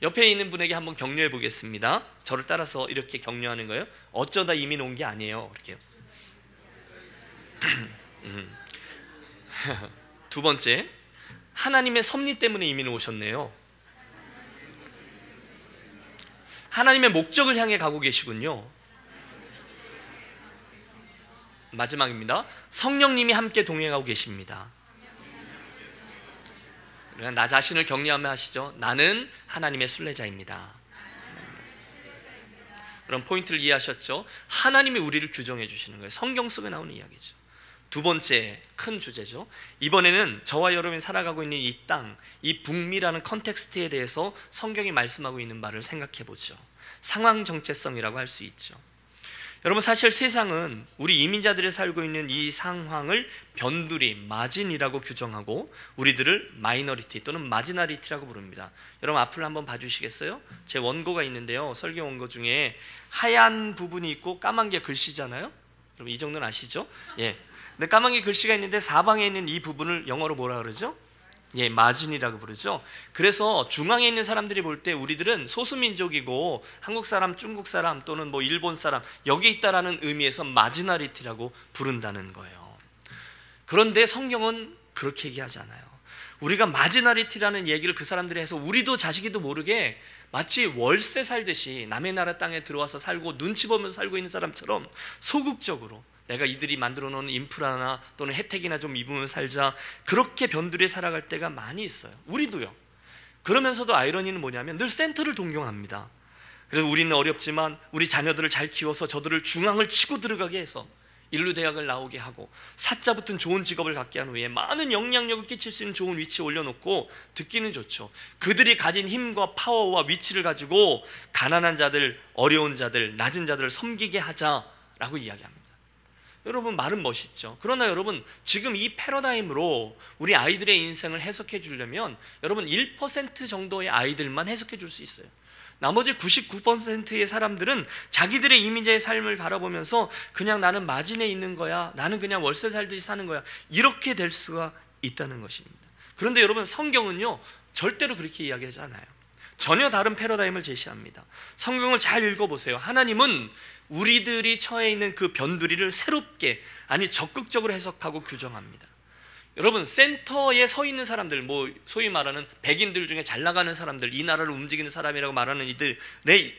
옆에 있는 분에게 한번 격려해 보겠습니다. 저를 따라서 이렇게 격려하는 거예요. 어쩌다 이민 온 게 아니에요. 이렇게요. 두 번째, 하나님의 섭리 때문에 이민을 오셨네요. 하나님의 목적을 향해 가고 계시군요. 마지막입니다. 성령님이 함께 동행하고 계십니다. 나 자신을 격려하며 하시죠. 나는 하나님의 순례자입니다. 그럼 포인트를 이해하셨죠? 하나님이 우리를 규정해 주시는 거예요. 성경 속에 나오는 이야기죠. 두 번째 큰 주제죠. 이번에는 저와 여러분이 살아가고 있는 이 땅, 이 북미라는 컨텍스트에 대해서 성경이 말씀하고 있는 말을 생각해 보죠. 상황 정체성이라고 할 수 있죠. 여러분, 사실 세상은 우리 이민자들이 살고 있는 이 상황을 변두리, 마진이라고 규정하고 우리들을 마이너리티 또는 마지나리티라고 부릅니다. 여러분, 앞을 한번 봐주시겠어요? 제 원고가 있는데요, 설교 원고 중에 하얀 부분이 있고 까만 게 글씨잖아요. 여러분, 이 정도는 아시죠? 예. 근데 까만 게 글씨가 있는데 사방에 있는 이 부분을 영어로 뭐라 그러죠? 예, 마진이라고 부르죠. 그래서 중앙에 있는 사람들이 볼 때 우리들은 소수민족이고 한국 사람, 중국 사람 또는 뭐 일본 사람 여기 있다라는 의미에서 마지나리티라고 부른다는 거예요. 그런데 성경은 그렇게 얘기하지 않아요. 우리가 마지나리티라는 얘기를 그 사람들이 해서 우리도 자식이도 모르게 마치 월세 살듯이 남의 나라 땅에 들어와서 살고 눈치 보면서 살고 있는 사람처럼 소극적으로 내가 이들이 만들어 놓은 인프라나 또는 혜택이나 좀 입으면서 살자, 그렇게 변두리에 살아갈 때가 많이 있어요. 우리도요. 그러면서도 아이러니는 뭐냐면 늘 센터를 동경합니다. 그래서 우리는 어렵지만 우리 자녀들을 잘 키워서 저들을 중앙을 치고 들어가게 해서 인류 대학을 나오게 하고 사자 붙은 좋은 직업을 갖게 한 후에 많은 영향력을 끼칠 수 있는 좋은 위치에 올려놓고, 듣기는 좋죠. 그들이 가진 힘과 파워와 위치를 가지고 가난한 자들, 어려운 자들, 낮은 자들을 섬기게 하자라고 이야기합니다. 여러분, 말은 멋있죠. 그러나 여러분, 지금 이 패러다임으로 우리 아이들의 인생을 해석해 주려면 여러분 1% 정도의 아이들만 해석해 줄 수 있어요. 나머지 99%의 사람들은 자기들의 이민자의 삶을 바라보면서 그냥 나는 마진에 있는 거야, 나는 그냥 월세 살듯이 사는 거야, 이렇게 될 수가 있다는 것입니다. 그런데 여러분, 성경은요 절대로 그렇게 이야기하지 않아요. 전혀 다른 패러다임을 제시합니다. 성경을 잘 읽어보세요. 하나님은 우리들이 처해 있는 그 변두리를 새롭게, 아니 적극적으로 해석하고 규정합니다. 여러분, 센터에 서 있는 사람들, 뭐 소위 말하는 백인들 중에 잘 나가는 사람들, 이 나라를 움직이는 사람이라고 말하는 이들의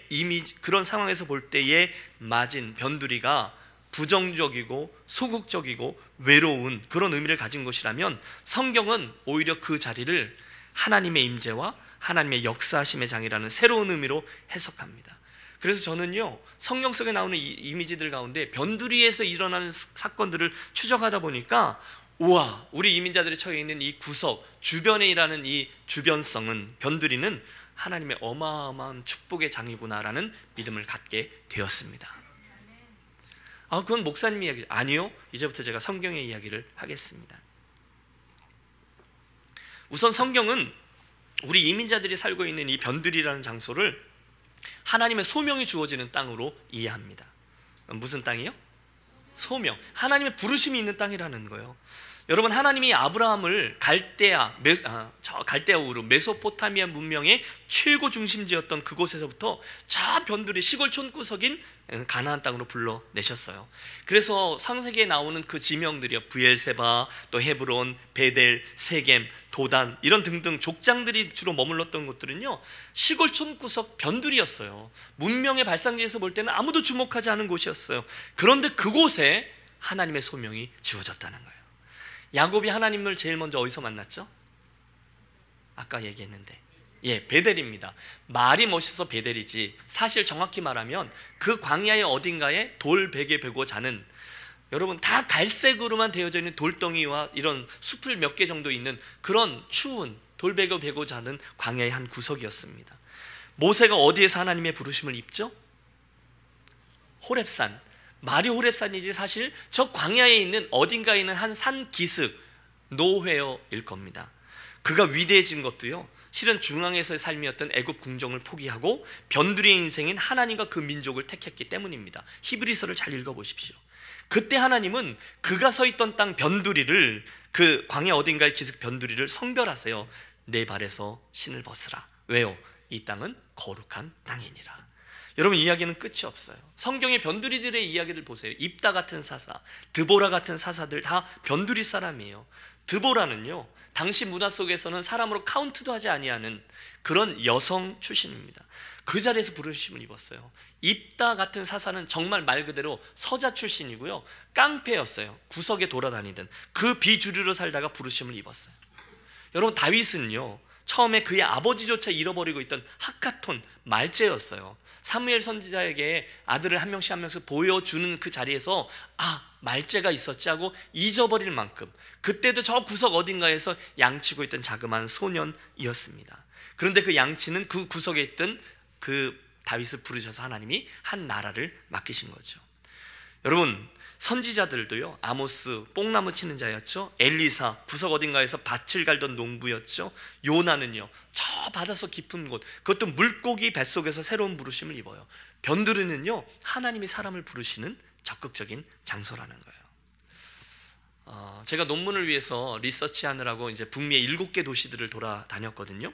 이미지, 그런 상황에서 볼 때의 마진, 변두리가 부정적이고 소극적이고 외로운 그런 의미를 가진 것이라면, 성경은 오히려 그 자리를 하나님의 임재와 하나님의 역사하심의 장이라는 새로운 의미로 해석합니다. 그래서 저는요, 성경 속에 나오는 이 이미지들 가운데 변두리에서 일어나는 사건들을 추적하다 보니까, 우와, 우리 이민자들이 처해 있는 이 구석, 주변에 일하는 이 주변성은, 변두리는 하나님의 어마어마한 축복의 장이구나라는 믿음을 갖게 되었습니다. 그건 목사님 이야기 아니요. 이제부터 제가 성경의 이야기를 하겠습니다. 우선 성경은 우리 이민자들이 살고 있는 이 변두리라는 장소를 하나님의 소명이 주어지는 땅으로 이해합니다. 무슨 땅이요? 소명, 하나님의 부르심이 있는 땅이라는 거예요. 여러분, 하나님이 아브라함을 갈대아 우르, 메소포타미아 문명의 최고 중심지였던 그곳에서부터 저 변두리 시골촌 구석인 가나안 땅으로 불러내셨어요. 그래서 창세기에 나오는 그 지명들이요, 브엘세바, 또 헤브론, 베델, 세겜, 도단, 이런 등등 족장들이 주로 머물렀던 곳들은요 시골촌 구석 변두리였어요. 문명의 발상지에서 볼 때는 아무도 주목하지 않은 곳이었어요. 그런데 그곳에 하나님의 소명이 주어졌다는 거예요. 야곱이 하나님을 제일 먼저 어디서 만났죠? 아까 얘기했는데, 베델입니다. 말이 멋있어 베델이지, 사실 정확히 말하면 그 광야의 어딘가에 돌베개 베고 자는, 여러분 다 갈색으로만 되어져 있는 돌덩이와 이런 숲을 몇 개 정도 있는 그런 추운 돌베개 베고 자는 광야의 한 구석이었습니다. 모세가 어디에서 하나님의 부르심을 입죠? 호렙산. 말이 호렙산이지 사실 저 광야에 있는 어딘가에 있는 한 산 기슭, 노회어일 겁니다. 그가 위대해진 것도요 실은 중앙에서의 삶이었던 애굽 궁정을 포기하고 변두리의 인생인 하나님과 그 민족을 택했기 때문입니다. 히브리서를 잘 읽어보십시오. 그때 하나님은 그가 서 있던 땅 변두리를, 그 광야 어딘가의 기슭 변두리를 성별하세요. 내 발에서 신을 벗으라. 왜요? 이 땅은 거룩한 땅이니라. 여러분, 이야기는 끝이 없어요. 성경의 변두리들의 이야기를 보세요. 입다 같은 사사, 드보라 같은 사사들 다 변두리 사람이에요. 드보라는요 당시 문화 속에서는 사람으로 카운트도 하지 아니하는 그런 여성 출신입니다. 그 자리에서 부르심을 입었어요. 입다 같은 사사는 정말 말 그대로 서자 출신이고요, 깡패였어요. 구석에 돌아다니던 그 비주류로 살다가 부르심을 입었어요. 여러분, 다윗은요 처음에 그의 아버지조차 잃어버리고 있던 하카톤, 말제였어요. 사무엘 선지자에게 아들을 한 명씩 한 명씩 보여주는 그 자리에서 말제가 있었지 하고 잊어버릴 만큼 그때도 저 구석 어딘가에서 양치고 있던 자그마한 소년이었습니다. 그런데 그 양치는 그 구석에 있던 그 다윗을 부르셔서 하나님이 한 나라를 맡기신 거죠. 여러분, 선지자들도요, 아모스 뽕나무 치는 자였죠. 엘리사 구석 어딘가에서 밭을 갈던 농부였죠. 요나는요 저 바닷속 깊은 곳, 그것도 물고기 뱃속에서 새로운 부르심을 입어요. 변두리는요 하나님이 사람을 부르시는 적극적인 장소라는 거예요. 제가 논문을 위해서 리서치하느라고 이제 북미의 7개 도시들을 돌아다녔거든요.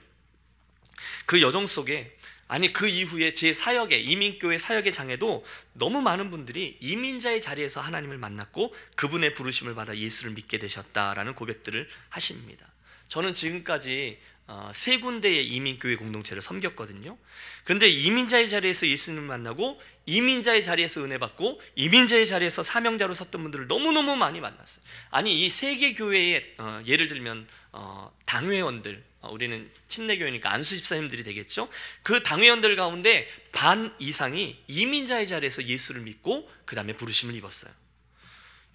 그 여정 속에, 아니 그 이후에 제 사역의, 이민교회 사역의 장에도 너무 많은 분들이 이민자의 자리에서 하나님을 만났고 그분의 부르심을 받아 예수를 믿게 되셨다라는 고백들을 하십니다. 저는 지금까지 3군데의 이민교회 공동체를 섬겼거든요. 그런데 이민자의 자리에서 예수님을 만나고 이민자의 자리에서 은혜 받고 이민자의 자리에서 사명자로 섰던 분들을 너무너무 많이 만났어요. 아니 이 3개 교회의 예를 들면 당회원들, 우리는 침례교회니까 안수 집사님들이 되겠죠. 그 당회원들 가운데 반 이상이 이민자의 자리에서 예수를 믿고 그 다음에 부르심을 입었어요.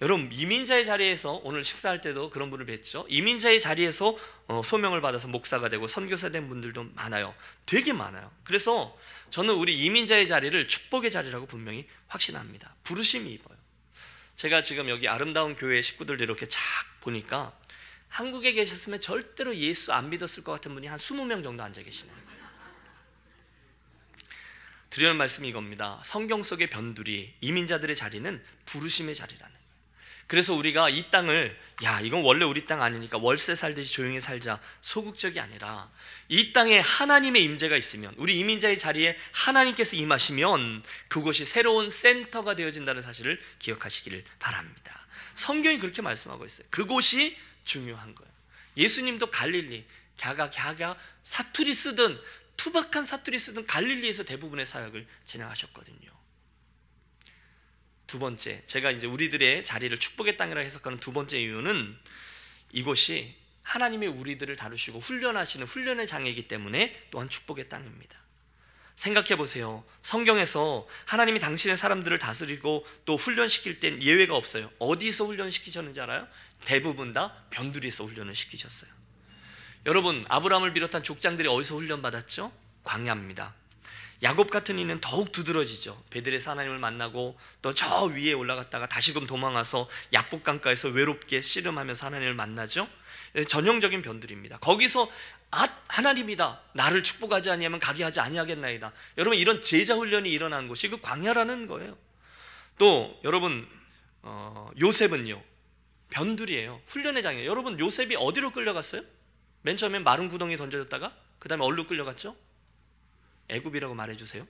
여러분 이민자의 자리에서 오늘 식사할 때도 그런 분을 뵀죠. 이민자의 자리에서 소명을 받아서 목사가 되고 선교사 된 분들도 많아요. 되게 많아요. 그래서 저는 우리 이민자의 자리를 축복의 자리라고 분명히 확신합니다. 부르심이 입어요. 제가 지금 여기 아름다운 교회 식구들 이렇게 쫙 보니까 한국에 계셨으면 절대로 예수 안 믿었을 것 같은 분이 한 20명 정도 앉아 계시네요. 드리는 말씀이 이겁니다. 성경 속의 변두리, 이민자들의 자리는 부르심의 자리라는 거예요. 그래서 우리가 이 땅을 이건 원래 우리 땅 아니니까 월세 살듯이 조용히 살자, 소극적이 아니라 이 땅에 하나님의 임재가 있으면, 우리 이민자의 자리에 하나님께서 임하시면 그곳이 새로운 센터가 되어진다는 사실을 기억하시기를 바랍니다. 성경이 그렇게 말씀하고 있어요. 그곳이 중요한 거예요. 예수님도 갈릴리, 갸가 사투리 쓰든 투박한 사투리 쓰든 갈릴리에서 대부분의 사역을 진행하셨거든요. 두 번째, 제가 이제 우리들의 자리를 축복의 땅이라고 해석하는 두 번째 이유는 이곳이 하나님이 우리들을 다루시고 훈련하시는 훈련의 장이기 때문에 또한 축복의 땅입니다. 생각해 보세요. 성경에서 하나님이 당신의 사람들을 다스리고 또 훈련시킬 땐 예외가 없어요. 어디서 훈련시키셨는지 알아요? 대부분 다 변두리에서 훈련을 시키셨어요. 여러분, 아브라함을 비롯한 족장들이 어디서 훈련받았죠? 광야입니다. 야곱 같은 이는 더욱 두드러지죠. 베들레헴에서 하나님을 만나고 또 저 위에 올라갔다가 다시금 도망와서 야복강가에서 외롭게 씨름하면서 하나님을 만나죠. 전형적인 변두리입니다. 거기서 하나님이다, 나를 축복하지 아니하면 가게 하지 아니하겠나이다. 여러분, 이런 제자 훈련이 일어난 곳이 그 광야라는 거예요. 또 여러분, 요셉은요 변두리예요. 훈련의 장이에요. 여러분, 요셉이 어디로 끌려갔어요? 맨 처음엔 마른 구덩이에 던져졌다가 그 다음에 어디로 끌려갔죠? 애굽이라고 말해주세요.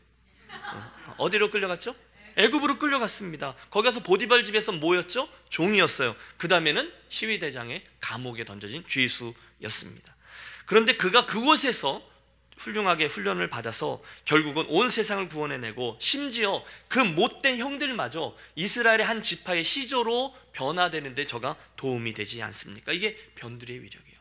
어디로 끌려갔죠? 애굽으로 끌려갔습니다. 거기 가서 보디발 집에서 뭐였죠? 종이었어요. 그 다음에는 시위대장의 감옥에 던져진 죄수였습니다. 그런데 그가 그곳에서 훌륭하게 훈련을 받아서 결국은 온 세상을 구원해내고 심지어 그 못된 형들마저 이스라엘의 한 지파의 시조로 변화되는데 저가 도움이 되지 않습니까? 이게 변두리의 위력이에요.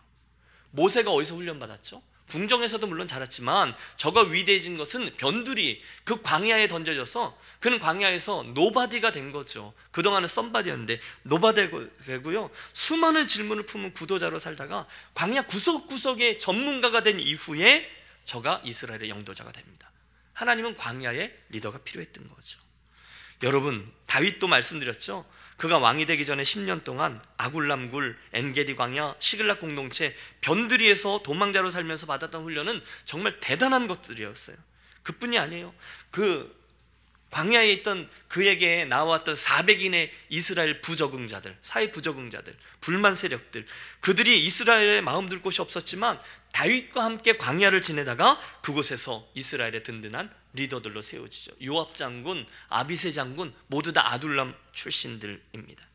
모세가 어디서 훈련받았죠? 궁정에서도 물론 자랐지만 저가 위대해진 것은 변두리, 그 광야에 던져져서 그는 광야에서 노바디가 된 거죠. 그동안은 썸바디였는데 노바디가 되고요, 수많은 질문을 품은 구도자로 살다가 광야 구석구석의 전문가가 된 이후에 저가 이스라엘의 영도자가 됩니다. 하나님은 광야에 리더가 필요했던 거죠. 여러분, 다윗도 말씀드렸죠. 그가 왕이 되기 전에 10년 동안 아굴람굴, 엔게디 광야, 시글락 공동체, 변두리에서 도망자로 살면서 받았던 훈련은 정말 대단한 것들이었어요. 그뿐이 아니에요. 그 광야에 있던 그에게 나왔던 400인의 이스라엘 부적응자들, 사회 부적응자들, 불만 세력들, 그들이 이스라엘에 마음 둘 곳이 없었지만 다윗과 함께 광야를 지내다가 그곳에서 이스라엘의 든든한 리더들로 세워지죠. 요압 장군, 아비세 장군 모두 다 아둘람 출신들입니다.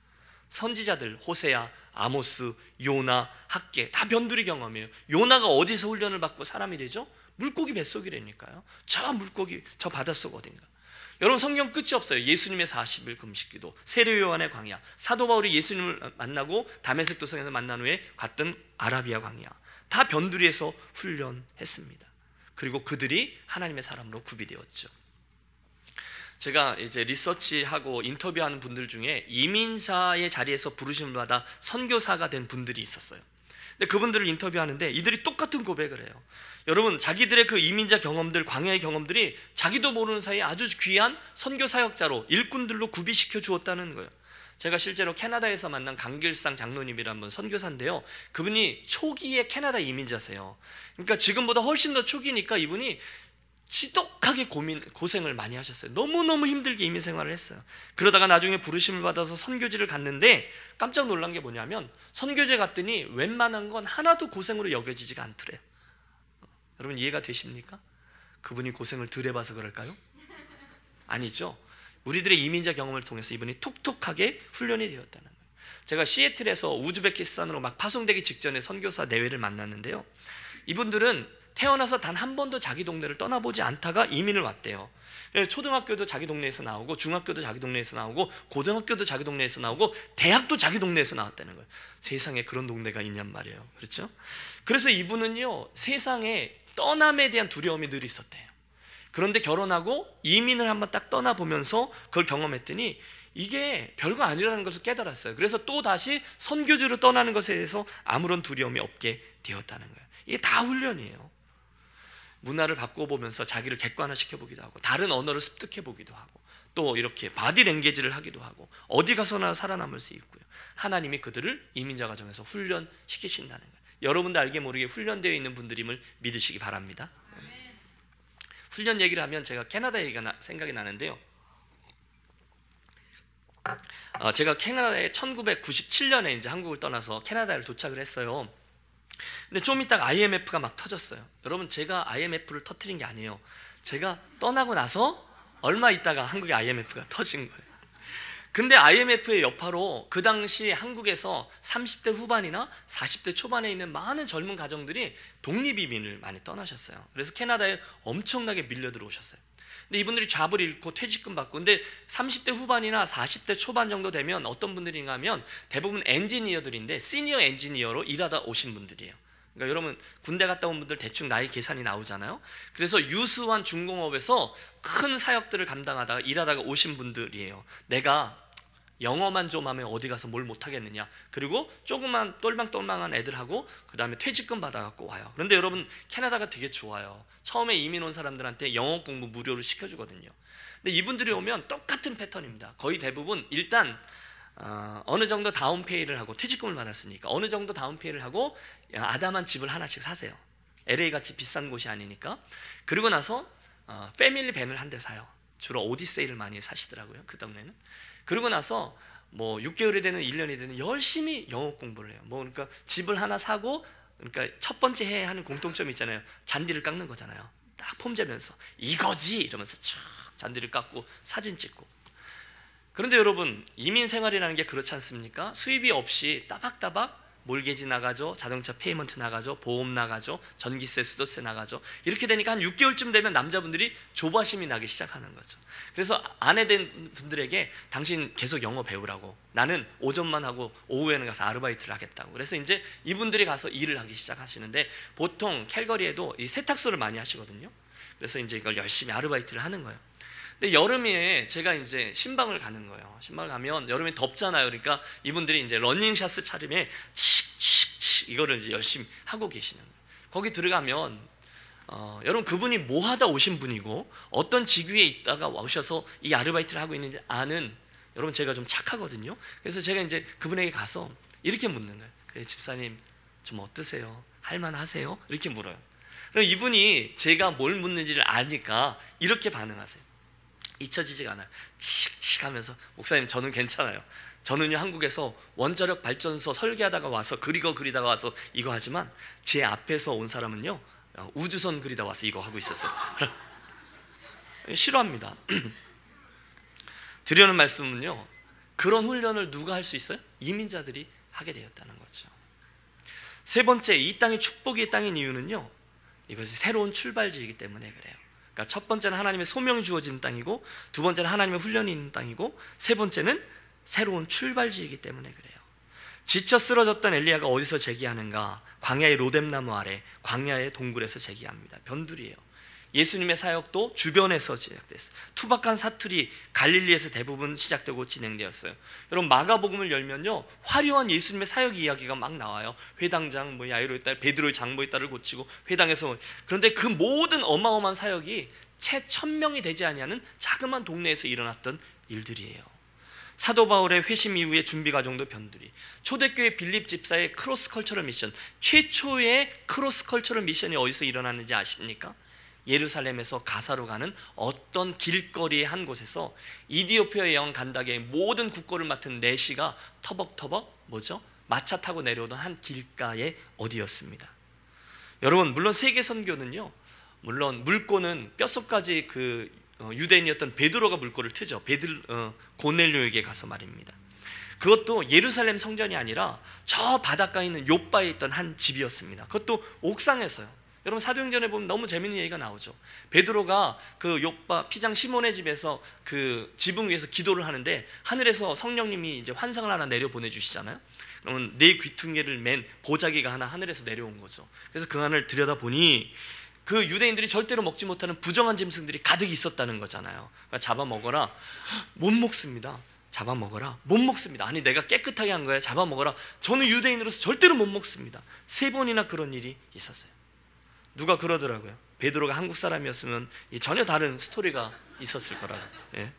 선지자들 호세야, 아모스, 요나, 학개 다 변두리 경험이에요. 요나가 어디서 훈련을 받고 사람이 되죠? 물고기 뱃속이라니까요. 저 물고기, 저 바닷속 어딘가. 여러분, 성경 끝이 없어요. 예수님의 40일 금식기도, 세례 요한의 광야, 사도 바울이 예수님을 만나고 다메섹 도상에서 만난 후에 갔던 아라비아 광야, 다 변두리에서 훈련했습니다. 그리고 그들이 하나님의 사람으로 구비되었죠. 제가 이제 리서치하고 인터뷰하는 분들 중에 이민자의 자리에서 부르심을 받아 선교사가 된 분들이 있었어요. 근데 그분들을 인터뷰하는데 이들이 똑같은 고백을 해요. 여러분, 자기들의 그 이민자 경험들, 광야의 경험들이 자기도 모르는 사이에 아주 귀한 선교 사역자로, 일꾼들로 구비시켜 주었다는 거예요. 제가 실제로 캐나다에서 만난 강길상 장로님이라는 분, 선교사인데요, 그분이 초기에 캐나다 이민자세요. 그러니까 지금보다 훨씬 더 초기니까 이분이 지독하게 고생을 많이 하셨어요. 너무너무 힘들게 이민 생활을 했어요. 그러다가 나중에 부르심을 받아서 선교지를 갔는데 깜짝 놀란 게 뭐냐면, 선교지에 갔더니 웬만한 건 하나도 고생으로 여겨지지가 않더래요. 여러분, 이해가 되십니까? 그분이 고생을 덜 해봐서 그럴까요? 아니죠. 우리들의 이민자 경험을 통해서 이분이 톡톡하게 훈련이 되었다는 거예요. 제가 시애틀에서 우즈베키스탄으로 막 파송되기 직전에 선교사 내외를 만났는데요, 이분들은 태어나서 단 한 번도 자기 동네를 떠나보지 않다가 이민을 왔대요. 초등학교도 자기 동네에서 나오고, 중학교도 자기 동네에서 나오고, 고등학교도 자기 동네에서 나오고, 대학도 자기 동네에서 나왔다는 거예요. 세상에 그런 동네가 있냔 말이에요. 그렇죠? 그래서 이분은요, 세상에 떠남에 대한 두려움이 늘 있었대요. 그런데 결혼하고 이민을 한번 딱 떠나보면서 그걸 경험했더니 이게 별거 아니라는 것을 깨달았어요. 그래서 또 다시 선교지로 떠나는 것에 대해서 아무런 두려움이 없게 되었다는 거예요. 이게 다 훈련이에요. 문화를 바꿔보면서 자기를 객관화시켜보기도 하고, 다른 언어를 습득해보기도 하고, 또 이렇게 바디랭귀지를 하기도 하고, 어디 가서나 살아남을 수 있고요. 하나님이 그들을 이민자 가정에서 훈련시키신다는 거예요. 여러분도 알게 모르게 훈련되어 있는 분들임을 믿으시기 바랍니다. 훈련 얘기를 하면 제가 캐나다 얘기가 생각이 나는데요, 제가 캐나다에 1997년에 이제 한국을 떠나서 캐나다를 도착을 했어요. 근데 좀 있다가 IMF가 막 터졌어요. 여러분, 제가 IMF를 터뜨린 게 아니에요. 제가 떠나고 나서 얼마 있다가 한국에 IMF가 터진 거예요. 근데 IMF의 여파로 그 당시 한국에서 30대 후반이나 40대 초반에 있는 많은 젊은 가정들이 독립이민을 많이 떠나셨어요. 그래서 캐나다에 엄청나게 밀려 들어오셨어요. 근데 이분들이 잡을 잃고 퇴직금 받고, 근데 30대 후반이나 40대 초반 정도 되면 어떤 분들인가 하면 대부분 엔지니어들인데 시니어 엔지니어로 일하다 오신 분들이에요. 그러니까 여러분, 군대 갔다 온 분들 대충 나이 계산이 나오잖아요. 그래서 유수한 중공업에서 큰 사역들을 감당하다가 일하다가 오신 분들이에요. 내가 영어만 좀 하면 어디 가서 뭘 못하겠느냐, 그리고 조그만 똘망똘망한 애들하고 그 다음에 퇴직금 받아갖고 와요. 그런데 여러분, 캐나다가 되게 좋아요. 처음에 이민 온 사람들한테 영어 공부 무료로 시켜주거든요. 근데 이분들이 오면 똑같은 패턴입니다. 거의 대부분 일단 어느 정도 다운페이를 하고, 퇴직금을 받았으니까 어느 정도 다운페이를 하고 아담한 집을 하나씩 사세요. LA같이 비싼 곳이 아니니까. 그리고 나서 패밀리 밴을 한 대 사요. 주로 오디세이를 많이 사시더라고요, 그 동네는. 그러고 나서 뭐 6개월이 되는 1년이 되는 열심히 영어 공부를 해요. 뭐 그러니까 집을 하나 사고, 그러니까 첫 번째 해 하는 공통점이 있잖아요. 잔디를 깎는 거잖아요. 딱 폼재면서 이거지 이러면서 촥 잔디를 깎고 사진 찍고. 그런데 여러분, 이민 생활이라는 게 그렇지 않습니까? 수입이 없이 따박따박 몰개지 나가죠, 자동차 페이먼트 나가죠, 보험 나가죠, 전기세, 수도세 나가죠. 이렇게 되니까 한 6개월쯤 되면 남자분들이 조바심이 나기 시작하는 거죠. 그래서 아내 된 분들에게 당신 계속 영어 배우라고, 나는 오전만 하고 오후에는 가서 아르바이트를 하겠다고. 그래서 이제 이분들이 가서 일을 하기 시작하시는데, 보통 캘거리에도 이 세탁소를 많이 하시거든요. 그래서 이제 이걸 열심히 아르바이트를 하는 거예요. 근데 여름에 제가 이제 신방을 가는 거예요. 신방을 가면 여름에 덥잖아요. 그러니까 이분들이 이제 러닝샷 차림에 칙칙칙 이거를 이제 열심히 하고 계시는 거예요. 거기 들어가면 여러분, 그분이 뭐 하다 오신 분이고 어떤 직위에 있다가 오셔서 이 아르바이트를 하고 있는지 아는, 여러분, 제가 좀 착하거든요. 그래서 제가 이제 그분에게 가서 이렇게 묻는 거예요. 그래, 집사님 좀 어떠세요? 할만하세요? 이렇게 물어요. 그럼 이분이 제가 뭘 묻는지를 아니까 이렇게 반응하세요. 잊혀지지가 않아요. 칙칙 하면서, 목사님 저는 괜찮아요. 저는요, 한국에서 원자력 발전소 설계하다가 와서 그리다가 와서 이거 하지만, 제 앞에서 온 사람은요, 우주선 그리다 와서 이거 하고 있었어요. 싫어합니다. 드리는 말씀은요, 그런 훈련을 누가 할 수 있어요? 이민자들이 하게 되었다는 거죠. 세 번째, 이 땅이 축복의 땅인 이유는요, 이것이 새로운 출발지이기 때문에 그래요. 그러니까 첫 번째는 하나님의 소명이 주어지는 땅이고, 두 번째는 하나님의 훈련이 있는 땅이고, 세 번째는 새로운 출발지이기 때문에 그래요. 지쳐 쓰러졌던 엘리야가 어디서 재기하는가? 광야의 로뎀나무 아래, 광야의 동굴에서 재기합니다. 변두리예요. 예수님의 사역도 주변에서 시작됐어요. 투박한 사투리 갈릴리에서 대부분 시작되고 진행되었어요. 여러분, 마가복음을 열면요, 화려한 예수님의 사역 이야기가 막 나와요. 회당장 뭐 야이로의 딸 베드로의 장모의 딸을 고치고 회당에서. 그런데 그 모든 어마어마한 사역이 채 1000명이 되지 아니하는 자그마한 동네에서 일어났던 일들이에요. 사도 바울의 회심 이후의 준비 과정도 변두리. 초대교회 빌립 집사의 크로스 컬처럴 미션, 최초의 크로스 컬처럴 미션이 어디서 일어났는지 아십니까? 예루살렘에서 가사로 가는 어떤 길거리의 한 곳에서 이디오피아의 여왕 간다게의 모든 국고를 맡은 내시가 터벅터벅 뭐죠? 마차 타고 내려오던 한 길가의 어디였습니다. 여러분, 물론 세계 선교는요, 물론 물꼬는 뼛속까지 그 유대인이었던 베드로가 물꼬를 트죠. 고넬료에게 가서 말입니다. 그것도 예루살렘 성전이 아니라 저 바닷가에 있는 욥바에 있던 한 집이었습니다. 그것도 옥상에서요. 여러분 사도행전에 보면 너무 재밌는 얘기가 나오죠. 베드로가 그 욥바 피장 시몬의 집에서 그 지붕 위에서 기도를 하는데 하늘에서 성령님이 이제 환상을 하나 내려 보내주시잖아요. 그러면 네 귀퉁이를 맨 보자기가 하나 하늘에서 내려온 거죠. 그래서 그 안을 들여다보니 그 유대인들이 절대로 먹지 못하는 부정한 짐승들이 가득 있었다는 거잖아요. 그러니까 잡아먹어라. 못 먹습니다. 잡아먹어라. 못 먹습니다. 아니 내가 깨끗하게 한 거야. 잡아먹어라. 저는 유대인으로서 절대로 못 먹습니다. 3번이나 그런 일이 있었어요. 누가 그러더라고요. 베드로가 한국 사람이었으면 전혀 다른 스토리가 있었을 거라고. 예.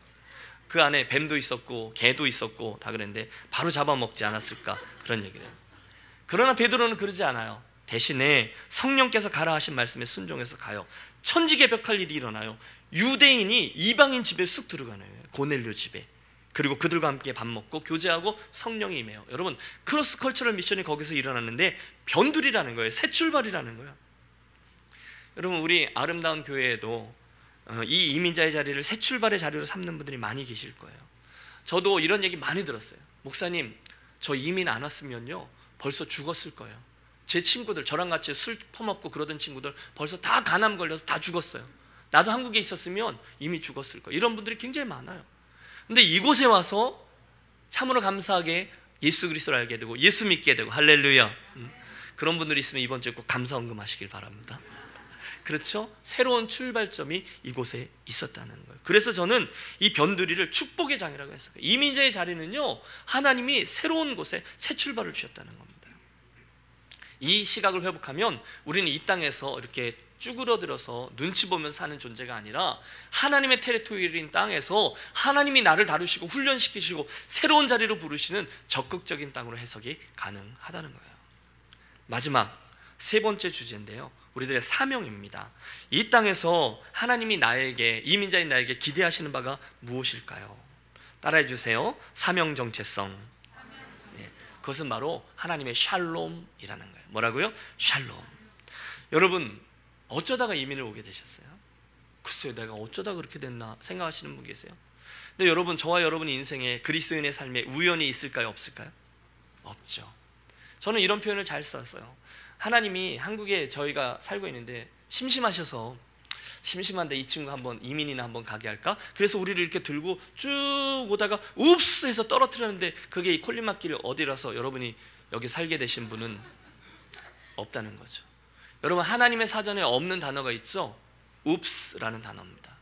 그 안에 뱀도 있었고 개도 있었고 다 그랬는데 바로 잡아먹지 않았을까 그런 얘기를 해요. 그러나 베드로는 그러지 않아요. 대신에 성령께서 가라 하신 말씀에 순종해서 가요. 천지개벽할 일이 일어나요. 유대인이 이방인 집에 쑥 들어가는 거예요. 고넬료 집에. 그리고 그들과 함께 밥 먹고 교제하고 성령이 임해요. 여러분 크로스 컬처럴 미션이 거기서 일어났는데 변두리라는 거예요. 새 출발이라는 거예요. 여러분 우리 아름다운 교회에도 이 이민자의 자리를 새 출발의 자리로 삼는 분들이 많이 계실 거예요. 저도 이런 얘기 많이 들었어요. 목사님 저 이민 안 왔으면요 벌써 죽었을 거예요. 제 친구들 저랑 같이 술 퍼먹고 그러던 친구들 벌써 다 간암 걸려서 다 죽었어요. 나도 한국에 있었으면 이미 죽었을 거예요. 이런 분들이 굉장히 많아요. 근데 이곳에 와서 참으로 감사하게 예수 그리스도를 알게 되고 예수 믿게 되고 할렐루야. 그런 분들이 있으면 이번 주에 꼭 감사 헌금하시길 바랍니다. 그렇죠? 새로운 출발점이 이곳에 있었다는 거예요. 그래서 저는 이 변두리를 축복의 장이라고 했어요. 이민자의 자리는요 하나님이 새로운 곳에 새 출발을 주셨다는 겁니다. 이 시각을 회복하면 우리는 이 땅에서 이렇게 쭈그러들어서 눈치 보면서 사는 존재가 아니라 하나님의 테리토리인 땅에서 하나님이 나를 다루시고 훈련시키시고 새로운 자리로 부르시는 적극적인 땅으로 해석이 가능하다는 거예요. 마지막 3번째 주제인데요, 우리들의 사명입니다. 이 땅에서 하나님이 나에게, 이민자인 나에게 기대하시는 바가 무엇일까요? 따라해 주세요. 사명 정체성. 네, 그것은 바로 하나님의 샬롬이라는 거예요. 뭐라고요? 샬롬. 여러분 어쩌다가 이민을 오게 되셨어요? 글쎄요, 내가 어쩌다 그렇게 됐나 생각하시는 분 계세요? 근데 여러분, 저와 여러분의 인생에 그리스도인의 삶에 우연이 있을까요? 없을까요? 없죠. 저는 이런 표현을 잘 썼어요. 하나님이 한국에 저희가 살고 있는데 심심하셔서, 심심한데 이 친구 한번 이민이나 한번 가게 할까? 그래서 우리를 이렇게 들고 쭉 오다가 웁스 해서 떨어뜨렸는데 그게 이 콜린맛길 어디라서 여러분이 여기 살게 되신 분은 없다는 거죠. 여러분, 하나님의 사전에 없는 단어가 있죠? 웁스라는 단어입니다.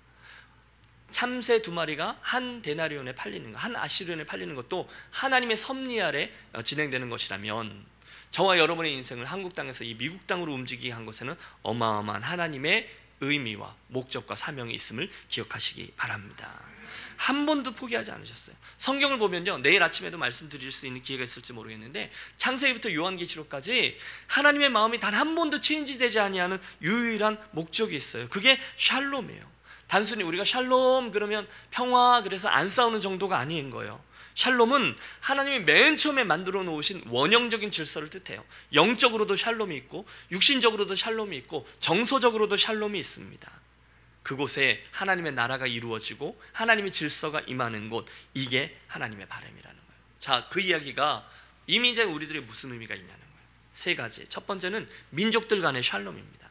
참새 2마리가 한 데나리온에 팔리는 것, 한 아시리온에 팔리는 것도 하나님의 섭리 아래 진행되는 것이라면, 저와 여러분의 인생을 한국 땅에서 이 미국 땅으로 움직이게 한 것에는 어마어마한 하나님의 의미와 목적과 사명이 있음을 기억하시기 바랍니다. 한 번도 포기하지 않으셨어요. 성경을 보면요, 내일 아침에도 말씀드릴 수 있는 기회가 있을지 모르겠는데 창세기부터 요한계시록까지 하나님의 마음이 단 한 번도 체인지되지 아니하는 유일한 목적이 있어요. 그게 샬롬이에요. 단순히 우리가 샬롬 그러면 평화, 그래서 안 싸우는 정도가 아닌 거예요. 샬롬은 하나님이 맨 처음에 만들어 놓으신 원형적인 질서를 뜻해요. 영적으로도 샬롬이 있고 육신적으로도 샬롬이 있고 정서적으로도 샬롬이 있습니다. 그곳에 하나님의 나라가 이루어지고 하나님의 질서가 임하는 곳, 이게 하나님의 바람이라는 거예요. 자, 그 이야기가 이민자의 우리들의 무슨 의미가 있냐는 거예요. 3가지. 첫 번째는 민족들 간의 샬롬입니다.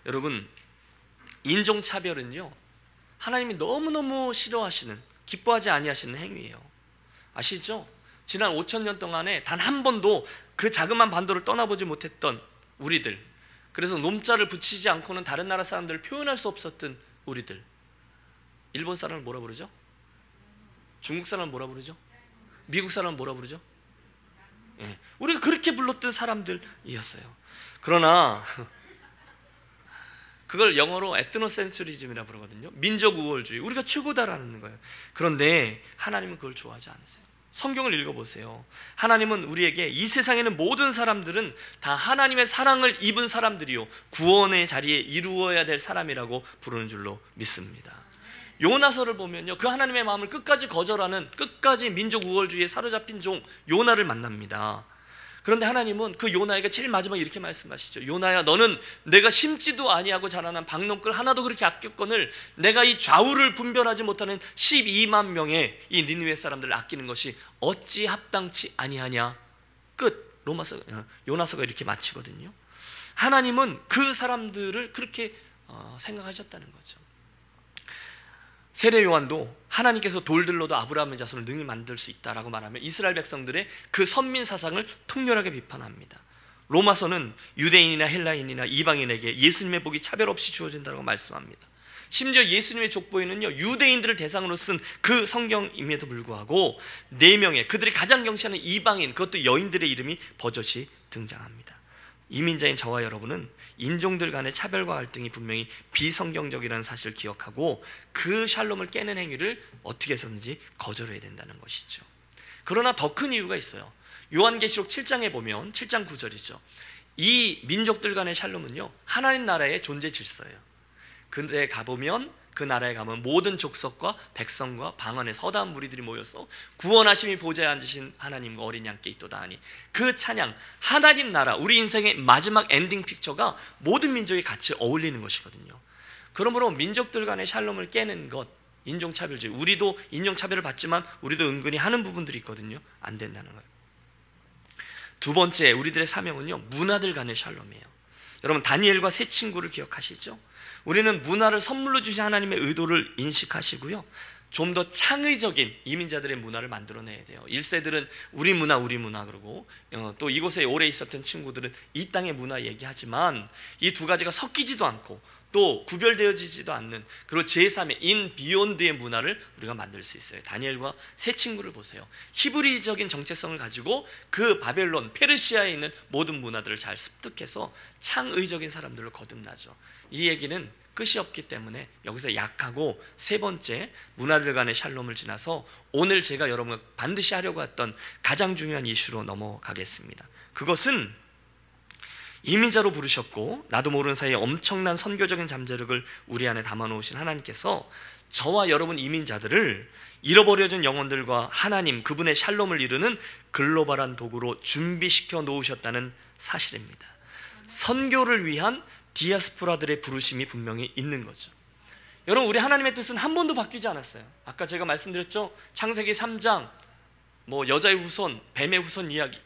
여러분, 인종차별은요 하나님이 너무너무 싫어하시는, 기뻐하지 아니하시는 행위예요. 아시죠? 지난 5,000년 동안에 단 한 번도 그 자그마한 반도를 떠나보지 못했던 우리들, 그래서 놈자를 붙이지 않고는 다른 나라 사람들을 표현할 수 없었던 우리들, 일본 사람을 뭐라 부르죠? 중국 사람을 뭐라 부르죠? 미국 사람을 뭐라 부르죠? 예, 우리가 그렇게 불렀던 사람들이었어요. 그러나 그걸 영어로 에트노센트리즘이라고 부르거든요. 민족 우월주의, 우리가 최고다라는 거예요. 그런데 하나님은 그걸 좋아하지 않으세요. 성경을 읽어보세요. 하나님은 우리에게 이 세상에는 모든 사람들은 다 하나님의 사랑을 입은 사람들이요 구원의 자리에 이루어야 될 사람이라고 부르는 줄로 믿습니다. 요나서를 보면요, 그 하나님의 마음을 끝까지 거절하는, 끝까지 민족 우월주의에 사로잡힌 종 요나를 만납니다. 그런데 하나님은 그 요나에게 제일 마지막에 이렇게 말씀하시죠. 요나야, 너는 내가 심지도 아니하고 자라난 박농걸 하나도 그렇게 아꼈거늘 내가 이 좌우를 분별하지 못하는 12만 명의 이 니느웨 사람들을 아끼는 것이 어찌 합당치 아니하냐. 끝. 요나서가 이렇게 마치거든요. 하나님은 그 사람들을 그렇게 생각하셨다는 거죠. 세례 요한도 하나님께서 돌들로도 아브라함의 자손을 능히 만들 수 있다라고 말하며 이스라엘 백성들의 그 선민 사상을 통렬하게 비판합니다. 로마서는 유대인이나 헬라인이나 이방인에게 예수님의 복이 차별 없이 주어진다고 말씀합니다. 심지어 예수님의 족보에는요, 유대인들을 대상으로 쓴 그 성경임에도 불구하고 4명의 그들이 가장 경시하는 이방인, 그것도 여인들의 이름이 버젓이 등장합니다. 이민자인 저와 여러분은 인종들 간의 차별과 갈등이 분명히 비성경적이라는 사실을 기억하고 그 샬롬을 깨는 행위를 어떻게 해서든지 거절해야 된다는 것이죠. 그러나 더 큰 이유가 있어요. 요한계시록 7장에 보면 7장 9절이죠. 이 민족들 간의 샬롬은요, 하나님 나라의 존재 질서예요. 근데 가보면 그 나라에 가면 모든 족속과 백성과 방언의 서다한 무리들이 모여서 구원하심이 보좌에 앉으신 하나님과 어린 양께 있도다 하니 그 찬양, 하나님 나라, 우리 인생의 마지막 엔딩 픽처가 모든 민족이 같이 어울리는 것이거든요. 그러므로 민족들 간의 샬롬을 깨는 것, 인종차별주의, 우리도 인종차별을 받지만 우리도 은근히 하는 부분들이 있거든요. 안 된다는 거예요. 두 번째, 우리들의 사명은요, 문화들 간의 샬롬이에요. 여러분, 다니엘과 세 친구를 기억하시죠? 우리는 문화를 선물로 주신 하나님의 의도를 인식하시고요, 좀 더 창의적인 이민자들의 문화를 만들어내야 돼요. 1세들은 우리 문화 그러고 또 이곳에 오래 있었던 친구들은 이 땅의 문화 얘기하지만 이 두 가지가 섞이지도 않고 또 구별되어지지도 않는, 그리고 제3의 인 비욘드의 문화를 우리가 만들 수 있어요. 다니엘과 세 친구를 보세요. 히브리적인 정체성을 가지고 그 바벨론, 페르시아에 있는 모든 문화들을 잘 습득해서 창의적인 사람들로 거듭나죠. 이 얘기는 끝이 없기 때문에 여기서 약하고 세 번째, 문화들 간의 샬롬을 지나서 오늘 제가 여러분과 반드시 하려고 했던 가장 중요한 이슈로 넘어가겠습니다. 그것은 이민자로 부르셨고 나도 모르는 사이에 엄청난 선교적인 잠재력을 우리 안에 담아놓으신 하나님께서 저와 여러분 이민자들을 잃어버려진 영혼들과 하나님 그분의 샬롬을 이루는 글로벌한 도구로 준비시켜 놓으셨다는 사실입니다. 선교를 위한 디아스포라들의 부르심이 분명히 있는 거죠. 여러분, 우리 하나님의 뜻은 한 번도 바뀌지 않았어요. 아까 제가 말씀드렸죠. 창세기 3장 여자의 후손, 뱀의 후손 이야기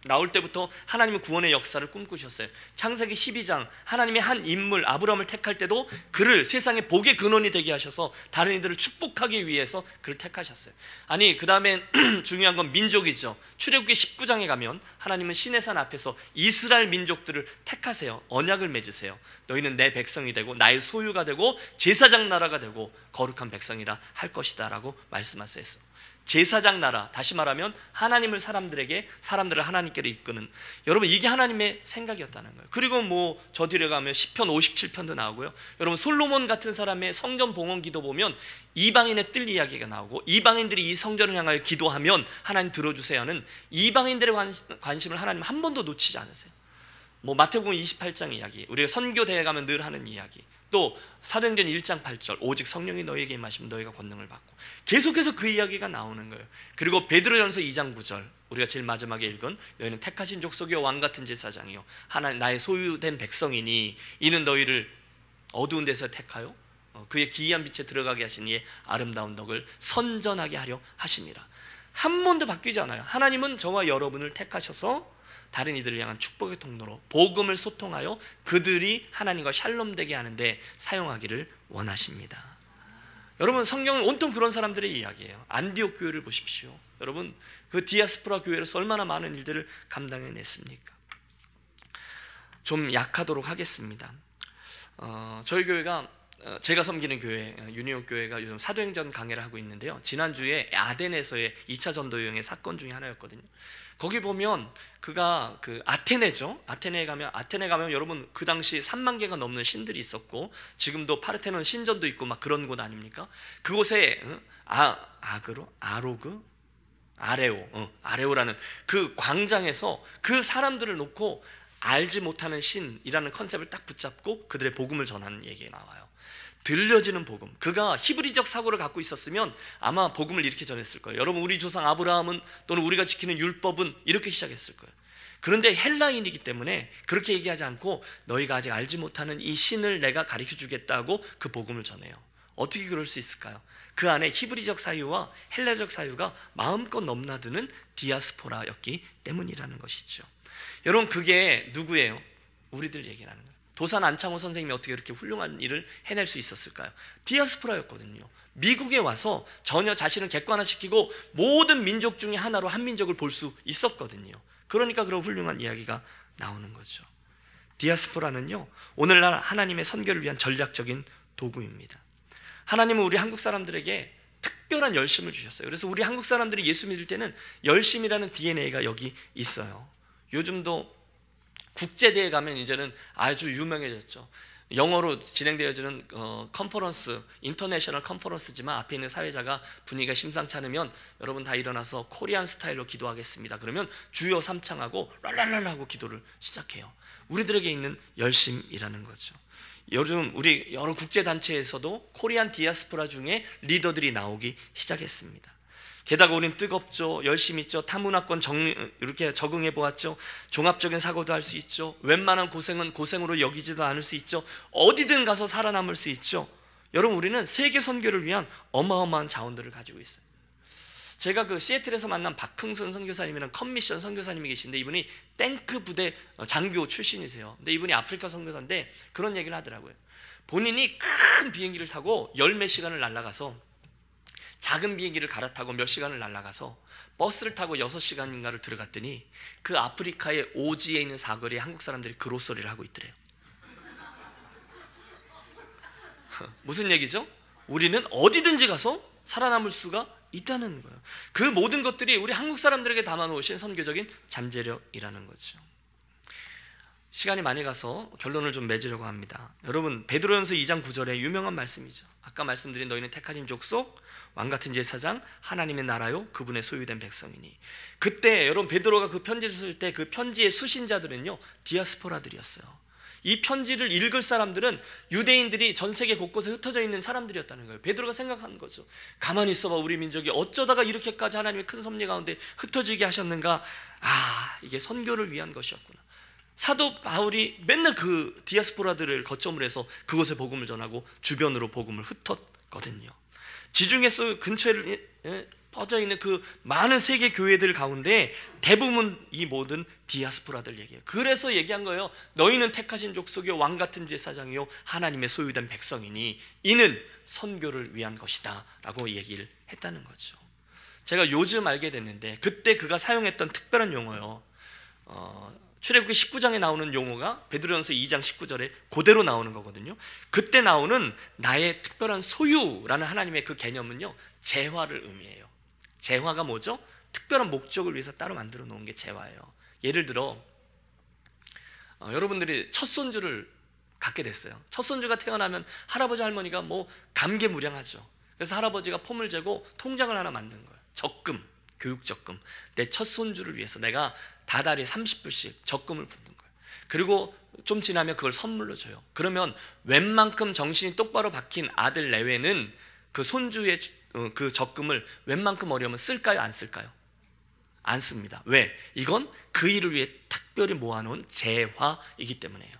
나올 때부터 하나님은 구원의 역사를 꿈꾸셨어요. 창세기 12장 하나님이 한 인물 아브라함을 택할 때도 그를 세상의 복의 근원이 되게 하셔서 다른 이들을 축복하기 위해서 그를 택하셨어요. 아니, 그 다음에 중요한 건 민족이죠. 출애굽기 19장에 가면 하나님은 시내산 앞에서 이스라엘 민족들을 택하세요. 언약을 맺으세요. 너희는 내 백성이 되고 나의 소유가 되고 제사장 나라가 되고 거룩한 백성이라 할 것이다 라고 말씀하세요. 제사장 나라, 다시 말하면 하나님을 사람들을 하나님께로 이끄는, 여러분 이게 하나님의 생각이었다는 거예요. 그리고 저 뒤에 가면 시편 57편도 나오고요. 여러분 솔로몬 같은 사람의 성전 봉헌 기도 보면 이방인의 뜰 이야기가 나오고, 이방인들이 이 성전을 향하여 기도하면 하나님 들어주세요 하는 이방인들의 관심을 하나님 한 번도 놓치지 않으세요. 마태복음 28장 이야기, 우리가 선교대회 가면 늘 하는 이야기, 또 사도행전 1장 8절 오직 성령이 너희에게 임하시면 너희가 권능을 받고, 계속해서 그 이야기가 나오는 거예요. 그리고 베드로전서 2장 9절 우리가 제일 마지막에 읽은 너희는 택하신 족속이요 왕같은 제사장이요 하나님 나의 소유된 백성이니 이는 너희를 어두운 데서 택하여 그의 기이한 빛에 들어가게 하신 이의 아름다운 덕을 선전하게 하려 하심이라. 한 번도 바뀌지 않아요. 하나님은 저와 여러분을 택하셔서 다른 이들을 향한 축복의 통로로 복음을 소통하여 그들이 하나님과 샬롬되게 하는데 사용하기를 원하십니다. 여러분, 성경은 온통 그런 사람들의 이야기예요. 안디옥 교회를 보십시오. 여러분, 그 디아스포라 교회로서 얼마나 많은 일들을 감당해냈습니까? 좀 약하도록 하겠습니다. 저희 교회가 제가 섬기는 교회, 유니온 교회가 요즘 사도행전 강해를 하고 있는데요. 지난주에 아덴에서의 2차 전도 여행의 사건 중에 하나였거든요. 거기 보면 그가 아테네죠. 아테네에 가면 여러분 그 당시 3만 개가 넘는 신들이 있었고, 지금도 파르테논 신전도 있고 막 그런 곳 아닙니까? 그곳에 아레오라는 그 광장에서 그 사람들을 놓고 알지 못하는 신이라는 컨셉을 딱 붙잡고 그들의 복음을 전하는 얘기가 나와요. 들려지는 복음. 그가 히브리적 사고를 갖고 있었으면 아마 복음을 이렇게 전했을 거예요. 여러분, 우리 조상 아브라함은 또는 우리가 지키는 율법은 이렇게 시작했을 거예요. 그런데 헬라인이기 때문에 그렇게 얘기하지 않고 너희가 아직 알지 못하는 이 신을 내가 가르쳐 주겠다고 그 복음을 전해요. 어떻게 그럴 수 있을까요? 그 안에 히브리적 사유와 헬라적 사유가 마음껏 넘나드는 디아스포라였기 때문이라는 것이죠. 여러분, 그게 누구예요? 우리들 얘기라는 거예요. 도산 안창호 선생님이 어떻게 이렇게 훌륭한 일을 해낼 수 있었을까요? 디아스포라였거든요. 미국에 와서 전혀 자신을 객관화시키고 모든 민족 중에 하나로 한민족을 볼 수 있었거든요. 그러니까 그런 훌륭한 이야기가 나오는 거죠. 디아스포라는요, 오늘날 하나님의 선교를 위한 전략적인 도구입니다. 하나님은 우리 한국 사람들에게 특별한 열심을 주셨어요. 그래서 우리 한국 사람들이 예수 믿을 때는 열심이라는 DNA가 여기 있어요. 요즘도 국제대회 가면 이제는 아주 유명해졌죠. 영어로 진행되어지는 컨퍼런스, 인터내셔널 컨퍼런스지만 앞에 있는 사회자가 분위기가 심상치 않으면 여러분 다 일어나서 코리안 스타일로 기도하겠습니다. 그러면 주여 삼창하고 랄랄랄 하고 기도를 시작해요. 우리들에게 있는 열심이라는 거죠. 요즘 우리 여러 국제단체에서도 코리안 디아스포라 중에 리더들이 나오기 시작했습니다. 게다가 우린 뜨겁죠. 열심히 있죠. 타문화권 이렇게 적응해 보았죠. 종합적인 사고도 할 수 있죠. 웬만한 고생은 고생으로 여기지도 않을 수 있죠. 어디든 가서 살아남을 수 있죠. 여러분, 우리는 세계 선교를 위한 어마어마한 자원들을 가지고 있어요. 제가 그 시애틀에서 만난 박흥선 선교사님이랑 컨미션 선교사님이 계신데, 이분이 탱크 부대 장교 출신이세요. 근데 이분이 아프리카 선교사인데 그런 얘기를 하더라고요. 본인이 큰 비행기를 타고 열 몇 시간을 날아가서, 작은 비행기를 갈아타고 몇 시간을 날아가서 버스를 타고 6시간인가를 들어갔더니 그 아프리카의 오지에 있는 사거리에 한국 사람들이 그로소리를 하고 있더래요. 무슨 얘기죠? 우리는 어디든지 가서 살아남을 수가 있다는 거예요. 그 모든 것들이 우리 한국 사람들에게 담아놓으신 선교적인 잠재력이라는 거죠. 시간이 많이 가서 결론을 좀 맺으려고 합니다. 여러분, 베드로전서 2장 9절에 유명한 말씀이죠. 아까 말씀드린 너희는 택하신 족속, 왕같은 제사장, 하나님의 나라요, 그분의 소유된 백성이니. 그때 여러분, 베드로가 그 편지를 쓸 때 그 편지의 수신자들은요, 디아스포라들이었어요. 이 편지를 읽을 사람들은 유대인들이 전 세계 곳곳에 흩어져 있는 사람들이었다는 거예요. 베드로가 생각하는 거죠. 가만히 있어봐, 우리 민족이 어쩌다가 이렇게까지 하나님의 큰 섭리 가운데 흩어지게 하셨는가. 아, 이게 선교를 위한 것이었구나. 사도 바울이 맨날 그 디아스포라들을 거점으로 해서 그곳에 복음을 전하고 주변으로 복음을 흩었거든요. 지중해 근처에 퍼져 있는 그 많은 세계 교회들 가운데 대부분 이 모든 디아스포라들 얘기해요. 그래서 얘기한 거예요. 너희는 택하신 족속이요, 왕같은 제사장이요, 하나님의 소유된 백성이니 이는 선교를 위한 것이다 라고 얘기를 했다는 거죠. 제가 요즘 알게 됐는데, 그때 그가 사용했던 특별한 용어요. 출애굽기 19장에 나오는 용어가 베드로전서 2장 19절에 그대로 나오는 거거든요. 그때 나오는 나의 특별한 소유라는 하나님의 그 개념은요, 재화를 의미해요. 재화가 뭐죠? 특별한 목적을 위해서 따로 만들어 놓은 게 재화예요. 예를 들어 여러분들이 첫 손주를 갖게 됐어요. 첫 손주가 태어나면 할아버지 할머니가 뭐 감개무량하죠. 그래서 할아버지가 폼을 재고 통장을 하나 만든 거예요. 적금, 교육적금. 내 첫 손주를 위해서 내가 다달이 30불씩 적금을 붓는 거예요. 그리고 좀 지나면 그걸 선물로 줘요. 그러면 웬만큼 정신이 똑바로 박힌 아들 내외는 그 손주의 그 적금을 웬만큼 어려우면 쓸까요? 안 쓸까요? 안 씁니다. 왜? 이건 그 일을 위해 특별히 모아놓은 재화이기 때문에요.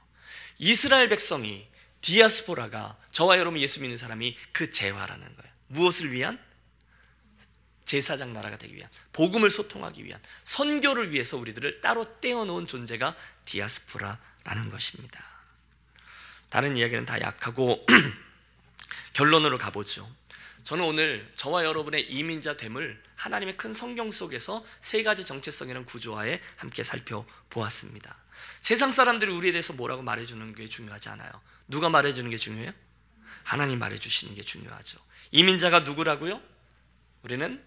이스라엘 백성이, 디아스포라가, 저와 여러분 예수 믿는 사람이 그 재화라는 거예요. 무엇을 위한? 제사장 나라가 되기 위한, 복음을 소통하기 위한, 선교를 위해서 우리들을 따로 떼어놓은 존재가 디아스포라라는 것입니다. 다른 이야기는 다 약하고 결론으로 가보죠. 저는 오늘 저와 여러분의 이민자 됨을 하나님의 큰 성경 속에서 세 가지 정체성이라는 구조화에 함께 살펴보았습니다. 세상 사람들이 우리에 대해서 뭐라고 말해주는 게 중요하지 않아요. 누가 말해주는 게 중요해요? 하나님 말해주시는 게 중요하죠. 이민자가 누구라고요? 우리는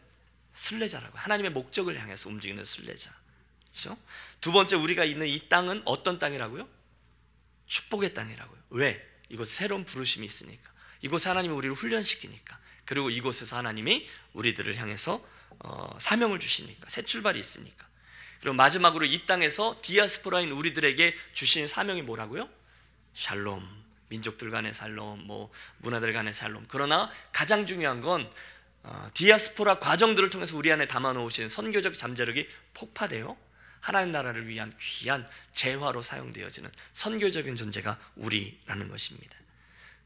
순례자라고, 하나님의 목적을 향해서 움직이는 순례자. 그렇죠? 두 번째, 우리가 있는 이 땅은 어떤 땅이라고요? 축복의 땅이라고요. 왜? 이곳 새로운 부르심이 있으니까, 이곳에 하나님이 우리를 훈련시키니까, 그리고 이곳에서 하나님이 우리들을 향해서 사명을 주시니까, 새 출발이 있으니까. 그리고 마지막으로 이 땅에서 디아스포라인 우리들에게 주신 사명이 뭐라고요? 샬롬, 민족들 간의 샬롬, 뭐 문화들 간의 샬롬. 그러나 가장 중요한 건 디아스포라 과정들을 통해서 우리 안에 담아놓으신 선교적 잠재력이 폭파되어 하나님 나라를 위한 귀한 재화로 사용되어지는 선교적인 존재가 우리라는 것입니다.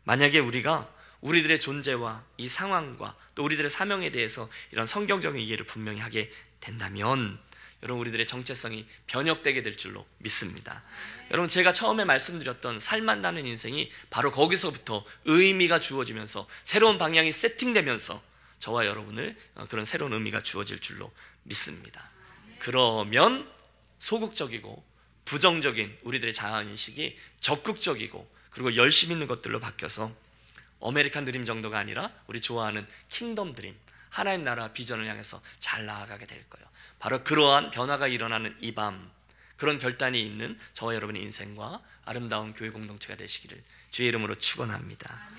만약에 우리가 우리들의 존재와 이 상황과 또 우리들의 사명에 대해서 이런 성경적인 이해를 분명히 하게 된다면 여러분, 우리들의 정체성이 변혁되게 될 줄로 믿습니다. 여러분, 제가 처음에 말씀드렸던 살만나는 인생이 바로 거기서부터 의미가 주어지면서 새로운 방향이 세팅되면서 저와 여러분을 그런 새로운 의미가 주어질 줄로 믿습니다. 그러면 소극적이고 부정적인 우리들의 자아인식이 적극적이고 그리고 열심 있는 것들로 바뀌어서 아메리칸 드림 정도가 아니라 우리 좋아하는 킹덤 드림, 하나님 나라 비전을 향해서 잘 나아가게 될 거예요. 바로 그러한 변화가 일어나는 이 밤, 그런 결단이 있는 저와 여러분의 인생과 아름다운 교회 공동체가 되시기를 주의 이름으로 축원합니다.